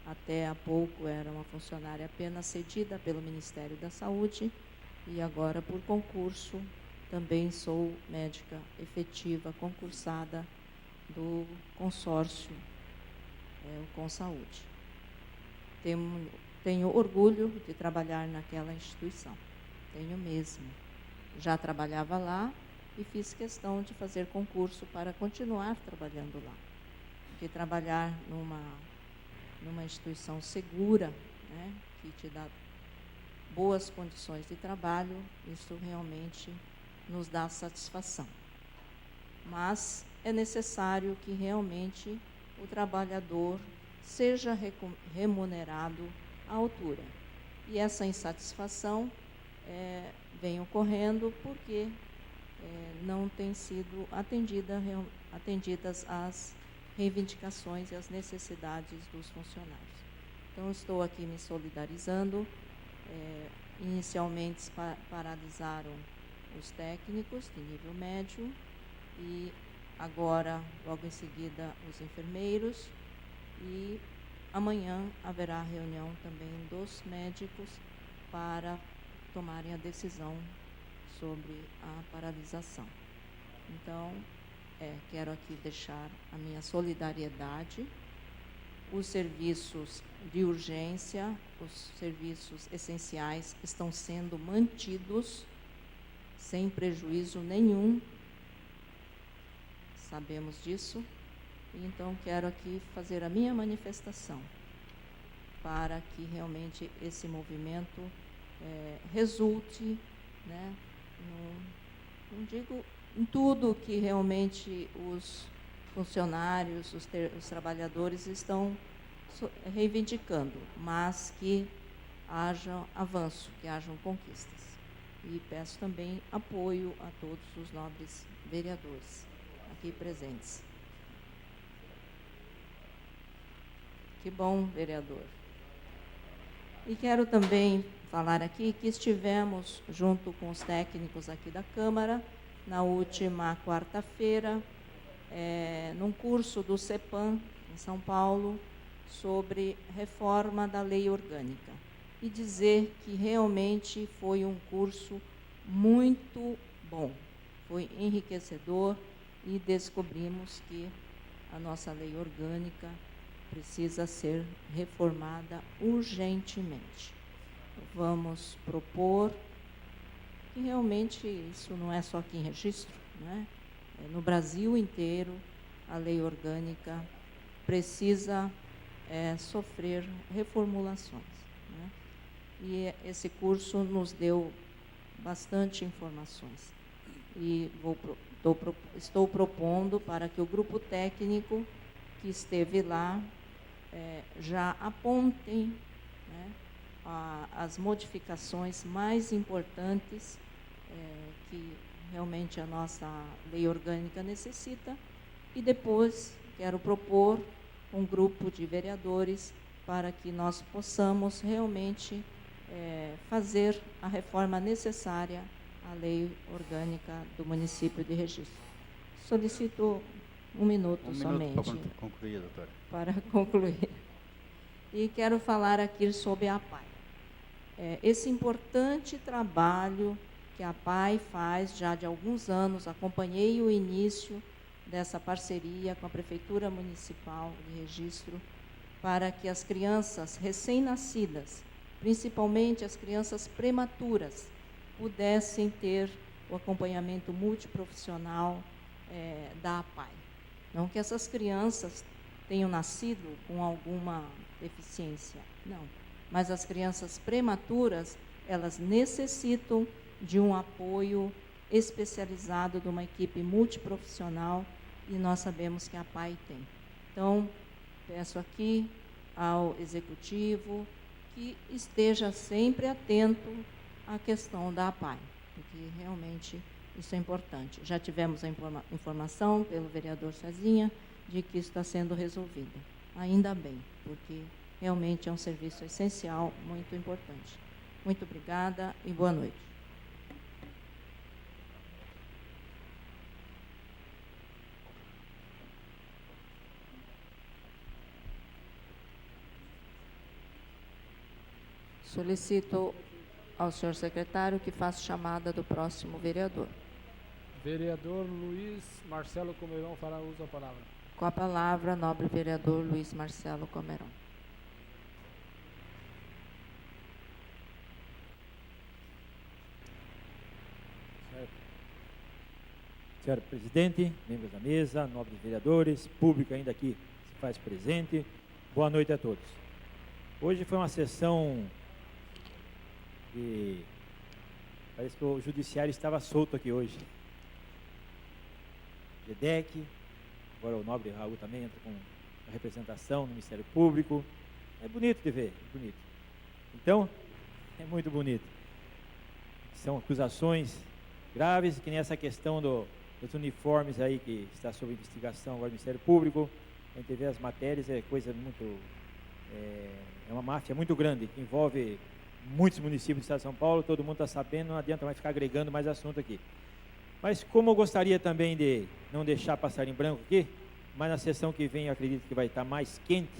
até há pouco era uma funcionária apenas cedida pelo Ministério da Saúde e agora por concurso também sou médica efetiva concursada do consórcio, o Consaúde. Tenho orgulho de trabalhar naquela instituição, tenho mesmo. Já trabalhava lá e fiz questão de fazer concurso para continuar trabalhando lá. Porque trabalhar numa instituição segura, né, que te dá boas condições de trabalho, isso realmente nos dá satisfação. Mas é necessário que realmente o trabalhador seja remunerado à altura. E essa insatisfação vem ocorrendo porque não tem sido atendidas as reivindicações e as necessidades dos funcionários. Então, estou aqui me solidarizando. Inicialmente paralisaram os técnicos de nível médio e agora, logo em seguida, os enfermeiros, e amanhã haverá reunião também dos médicos para tomarem a decisão sobre a paralisação. Então, quero aqui deixar a minha solidariedade. Os serviços de urgência, os serviços essenciais estão sendo mantidos sem prejuízo nenhum. Sabemos disso. Então, quero aqui fazer a minha manifestação para que realmente esse movimento resulte, né, não digo em tudo que realmente os funcionários, os trabalhadores estão reivindicando, mas que haja avanço, que hajam conquistas. E peço também apoio a todos os nobres vereadores aqui presentes. Que bom, vereador. E quero também falar aqui que estivemos junto com os técnicos aqui da Câmara na última quarta-feira, num curso do CEPAM, em São Paulo, sobre reforma da lei orgânica. E dizer que realmente foi um curso muito bom, foi enriquecedor e descobrimos que a nossa lei orgânica precisa ser reformada urgentemente. Vamos propor que realmente isso não é só aqui em Registro, né? No Brasil inteiro, a lei orgânica precisa sofrer reformulações, né? E esse curso nos deu bastante informações. E estou propondo para que o grupo técnico que esteve lá já apontem, né, as modificações mais importantes que realmente a nossa lei orgânica necessita, e depois quero propor um grupo de vereadores para que nós possamos realmente fazer a reforma necessária à lei orgânica do município de Registro. Solicito um minuto somente para concluir, doutora. para concluir. E quero falar aqui sobre a PAI. Esse importante trabalho que a PAI faz já de alguns anos, acompanhei o início dessa parceria com a Prefeitura Municipal de Registro, para que as crianças recém-nascidas, principalmente as crianças prematuras, pudessem ter o acompanhamento multiprofissional da APAI. Não que essas crianças tenham nascido com alguma deficiência, não. Mas as crianças prematuras, elas necessitam de um apoio especializado de uma equipe multiprofissional, e nós sabemos que a APAI tem. Então, peço aqui ao Executivo que esteja sempre atento à questão da APAI, porque realmente isso é importante. Já tivemos a informação pelo vereador Cezinha de que isso está sendo resolvido. Ainda bem, porque realmente é um serviço essencial, muito importante. Muito obrigada e boa noite. Solicito ao senhor secretário que faça chamada do próximo vereador. Vereador Luiz Marcelo Comeirão fará uso da palavra. Com a palavra, nobre vereador Luiz Marcelo Comeirão. Senhor presidente, membros da mesa, nobres vereadores, público ainda aqui se faz presente, boa noite a todos. Hoje foi uma sessão que parece que o judiciário estava solto aqui hoje. GEDEC, agora o nobre Raul também entra com a representação no Ministério Público. É bonito de ver, é bonito. Então, é muito bonito. São acusações graves, que nem essa questão dos uniformes aí que está sob investigação agora no Ministério Público. A gente vê as matérias, é coisa muito... É uma máfia muito grande, que envolve muitos municípios do Estado de São Paulo, todo mundo está sabendo, não adianta mais ficar agregando mais assunto aqui. Mas como eu gostaria também de não deixar passar em branco aqui, mas na sessão que vem eu acredito que vai estar mais quente,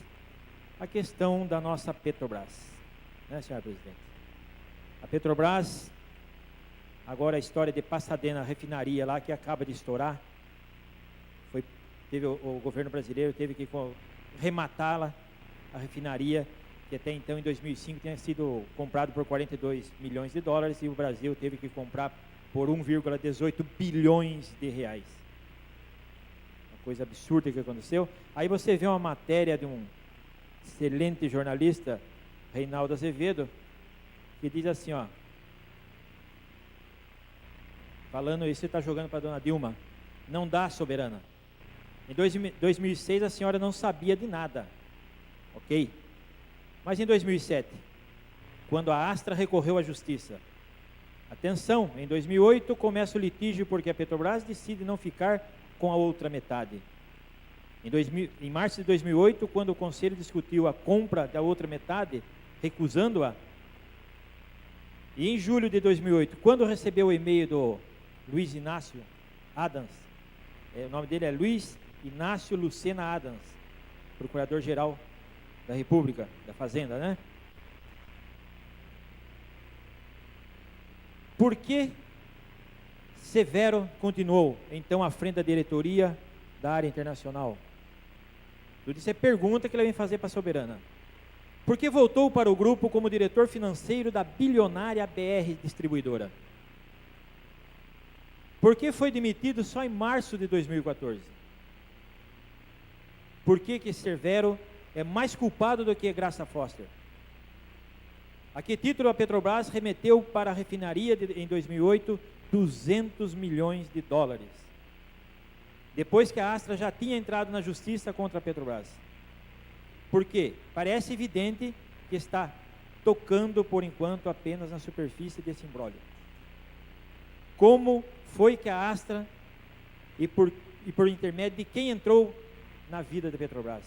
a questão da nossa Petrobras, né, senhora presidente? A Petrobras, agora a história de Pasadena, a refinaria lá que acaba de estourar, o governo brasileiro teve que rematá-la, a refinaria, que até então, em 2005, tinha sido comprado por 42 milhões de dólares e o Brasil teve que comprar por 1,18 bilhões de reais. Uma coisa absurda que aconteceu. Aí você vê uma matéria de um excelente jornalista, Reinaldo Azevedo, que diz assim, ó, falando isso, você está jogando para a dona Dilma, não dá, soberana. Em 2006, a senhora não sabia de nada, ok? Mas em 2007, quando a Astra recorreu à justiça, atenção, em 2008 começa o litígio porque a Petrobras decide não ficar com a outra metade. Em março de 2008, quando o Conselho discutiu a compra da outra metade, recusando-a, e em julho de 2008, quando recebeu o e-mail do Luiz Inácio Adams, o nome dele é Luiz Inácio Lucena Adams, procurador-geral da República, da Fazenda, né? Por que Severo continuou, então, à frente da diretoria da área internacional? Tudo isso é pergunta que ele vem fazer para a soberana. Por que voltou para o grupo como diretor financeiro da bilionária BR Distribuidora? Por que foi demitido só em março de 2014? Por que Severo é mais culpado do que Graça Foster? A que título a Petrobras remeteu para a refinaria em 2008 200 milhões de dólares? Depois que a Astra já tinha entrado na justiça contra a Petrobras. Por quê? Parece evidente que está tocando, por enquanto, apenas na superfície desse imbróglio. Como foi que a Astra, e por intermédio de quem entrou na vida da Petrobras?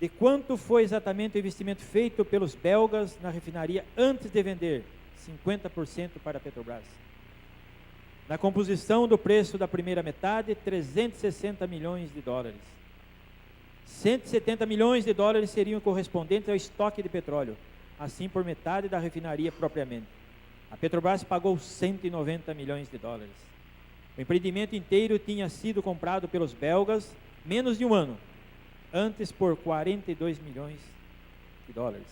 de quanto foi exatamente o investimento feito pelos belgas na refinaria antes de vender 50% para a Petrobras. Na composição do preço da primeira metade, 360 milhões de dólares. 170 milhões de dólares seriam correspondentes ao estoque de petróleo, assim por metade da refinaria propriamente. A Petrobras pagou 190 milhões de dólares. O empreendimento inteiro tinha sido comprado pelos belgas menos de um ano, antes por 42 milhões de dólares.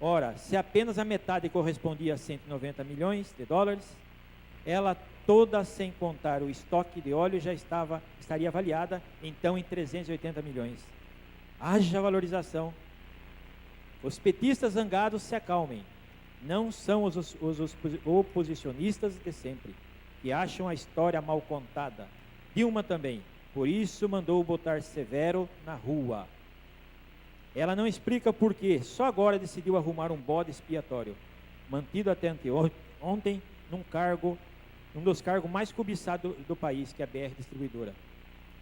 Ora, se apenas a metade correspondia a 190 milhões de dólares, ela toda, sem contar o estoque de óleo, já estaria avaliada então em 380 milhões. Haja valorização. Os petistas zangados se acalmem. Não são os oposicionistas de sempre, que acham a história mal contada. Dilma também, por isso mandou botar Severo na rua. Ela não explica por que só agora decidiu arrumar um bode expiatório, mantido até ontem num dos cargos mais cobiçados do país, que é a BR Distribuidora.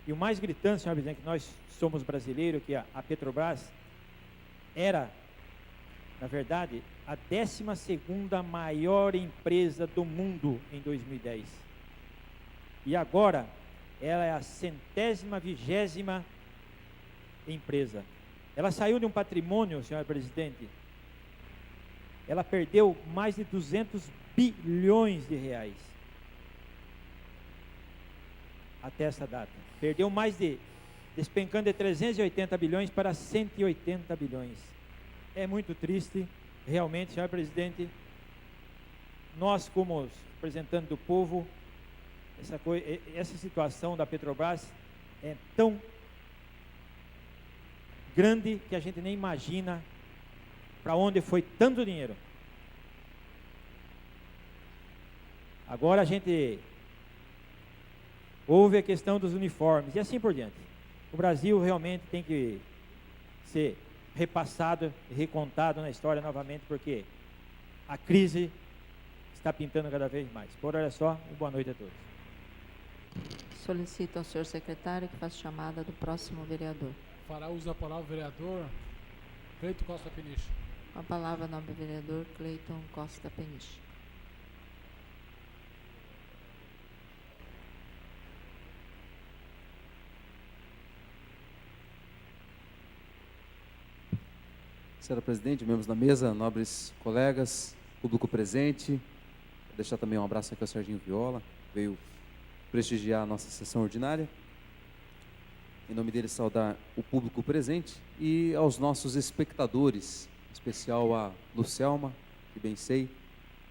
E o mais gritante, senhor presidente, que nós somos brasileiros, que a Petrobras era, na verdade, a 12ª maior empresa do mundo em 2010. E agora, ela é a 120ª empresa. Ela saiu de um patrimônio, senhor presidente, ela perdeu mais de 200 bilhões de reais. Até essa data. Perdeu despencando de 380 bilhões para 180 bilhões. É muito triste, realmente, senhor presidente. Nós, como representantes do povo, essa situação da Petrobras é tão grande que a gente nem imagina para onde foi tanto dinheiro. Agora a gente houve a questão dos uniformes e assim por diante. O Brasil realmente tem que ser repassado e recontado na história novamente, porque a crise está pintando cada vez mais. Por hora só, e boa noite a todos. Solicito ao senhor secretário que faça chamada do próximo vereador. Fará uso da palavra o vereador Cleiton Costa Peniche. Com a palavra, nobre vereador Cleiton Costa Peniche. Senhora Presidente, membros da mesa, nobres colegas, público presente, vou deixar também um abraço aqui ao Serginho Viola, veio prestigiar a nossa sessão ordinária. Em nome dele, saudar o público presente e aos nossos espectadores, em especial a Lucelma, que bem sei,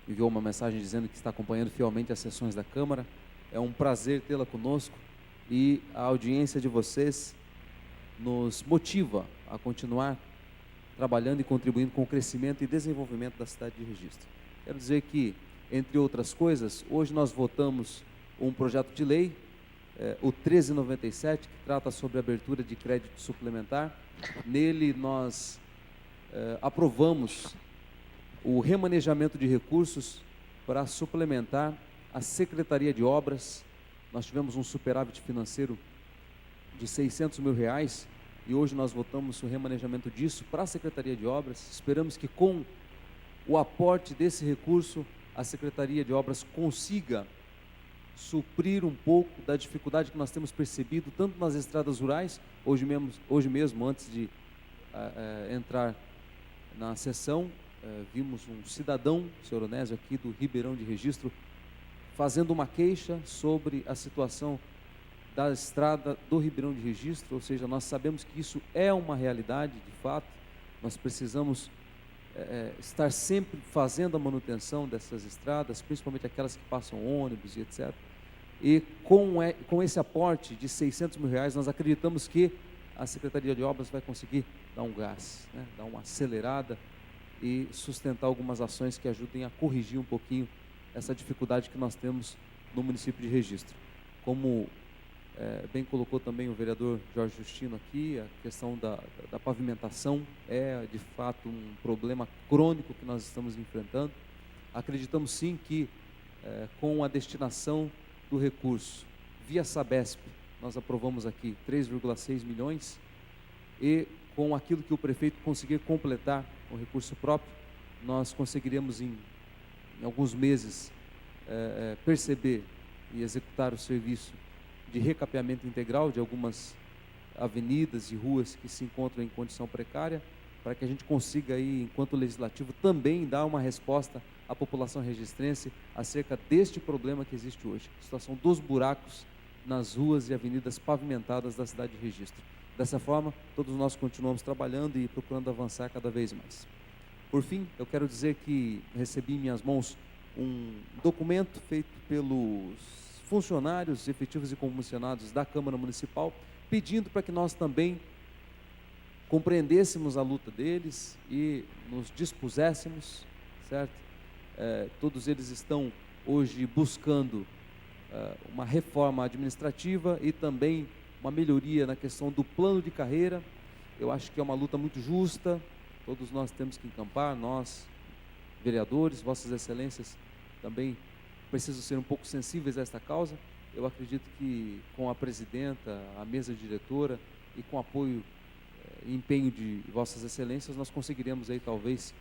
enviou uma mensagem dizendo que está acompanhando fielmente as sessões da Câmara. É um prazer tê-la conosco e a audiência de vocês nos motiva a continuar trabalhando e contribuindo com o crescimento e desenvolvimento da cidade de Registro. Quero dizer que, entre outras coisas, hoje nós votamos um projeto de lei, o 1397, que trata sobre a abertura de crédito suplementar. Nele nós aprovamos o remanejamento de recursos para suplementar a Secretaria de Obras. Nós tivemos um superávit financeiro de R$600 mil, e hoje nós votamos o remanejamento disso para a Secretaria de Obras. Esperamos que com o aporte desse recurso, a Secretaria de Obras consiga suprir um pouco da dificuldade que nós temos percebido, tanto nas estradas rurais, hoje mesmo antes de entrar na sessão, vimos um cidadão, o senhor Onésio aqui do Ribeirão de Registro, fazendo uma queixa sobre a situação da estrada do Ribeirão de Registro, ou seja, nós sabemos que isso é uma realidade, de fato, nós precisamos estar sempre fazendo a manutenção dessas estradas, principalmente aquelas que passam ônibus e etc. E com esse aporte de R$600 mil, nós acreditamos que a Secretaria de Obras vai conseguir dar um gás, né, dar uma acelerada e sustentar algumas ações que ajudem a corrigir um pouquinho essa dificuldade que nós temos no município de Registro. Como bem colocou também o vereador Jorge Justino aqui, a questão da pavimentação é de fato um problema crônico que nós estamos enfrentando. Acreditamos sim que com a destinação do recurso via Sabesp, nós aprovamos aqui 3,6 milhões, e com aquilo que o prefeito conseguir completar com recurso próprio, nós conseguiremos em alguns meses perceber e executar o serviço de recapeamento integral de algumas avenidas e ruas que se encontram em condição precária, para que a gente consiga aí, enquanto legislativo, também dar uma resposta à população registrense acerca deste problema que existe hoje, a situação dos buracos nas ruas e avenidas pavimentadas da cidade de Registro. Dessa forma, todos nós continuamos trabalhando e procurando avançar cada vez mais. Por fim, eu quero dizer que recebi em minhas mãos um documento feito pelos funcionários efetivos e comissionados da Câmara Municipal, pedindo para que nós também compreendêssemos a luta deles e nos dispuséssemos, certo? Todos eles estão hoje buscando uma reforma administrativa e também uma melhoria na questão do plano de carreira. Eu acho que é uma luta muito justa, todos nós temos que encampar, nós, vereadores, vossas excelências, também precisam ser um pouco sensíveis a esta causa. Eu acredito que com a presidenta, a mesa diretora e com apoio e empenho de vossas excelências, nós conseguiremos aí talvez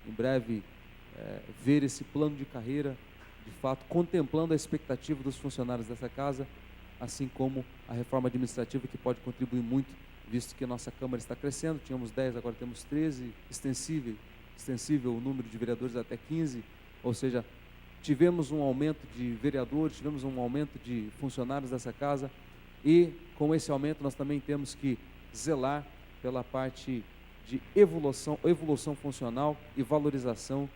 em breve ver esse plano de carreira de fato contemplando a expectativa dos funcionários dessa casa, assim como a reforma administrativa, que pode contribuir muito, visto que a nossa Câmara está crescendo. Tínhamos 10, agora temos 13, extensível o número de vereadores até 15, ou seja, tivemos um aumento de vereadores, tivemos um aumento de funcionários dessa casa, e com esse aumento nós também temos que zelar pela parte de evolução funcional e valorização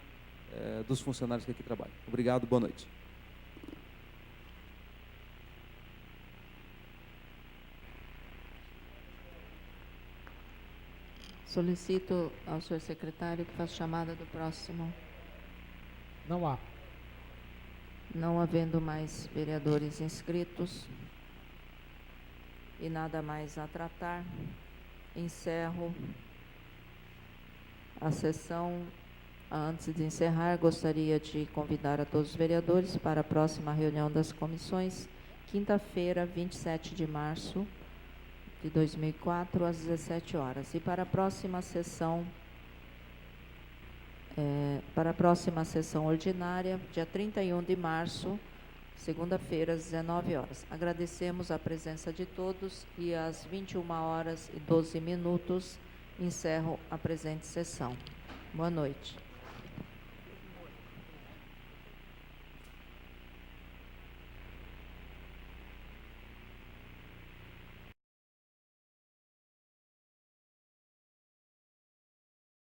dos funcionários que aqui trabalham. Obrigado, boa noite. Solicito ao senhor secretário que faça chamada do próximo. Não há. Não havendo mais vereadores inscritos e nada mais a tratar, encerro a sessão. Antes de encerrar, gostaria de convidar a todos os vereadores para a próxima reunião das comissões, quinta-feira, 27 de março de 2004, às 17 horas. E para a próxima sessão, ordinária, dia 31 de março, segunda-feira, às 19 horas. Agradecemos a presença de todos e às 21h12, encerro a presente sessão. Boa noite.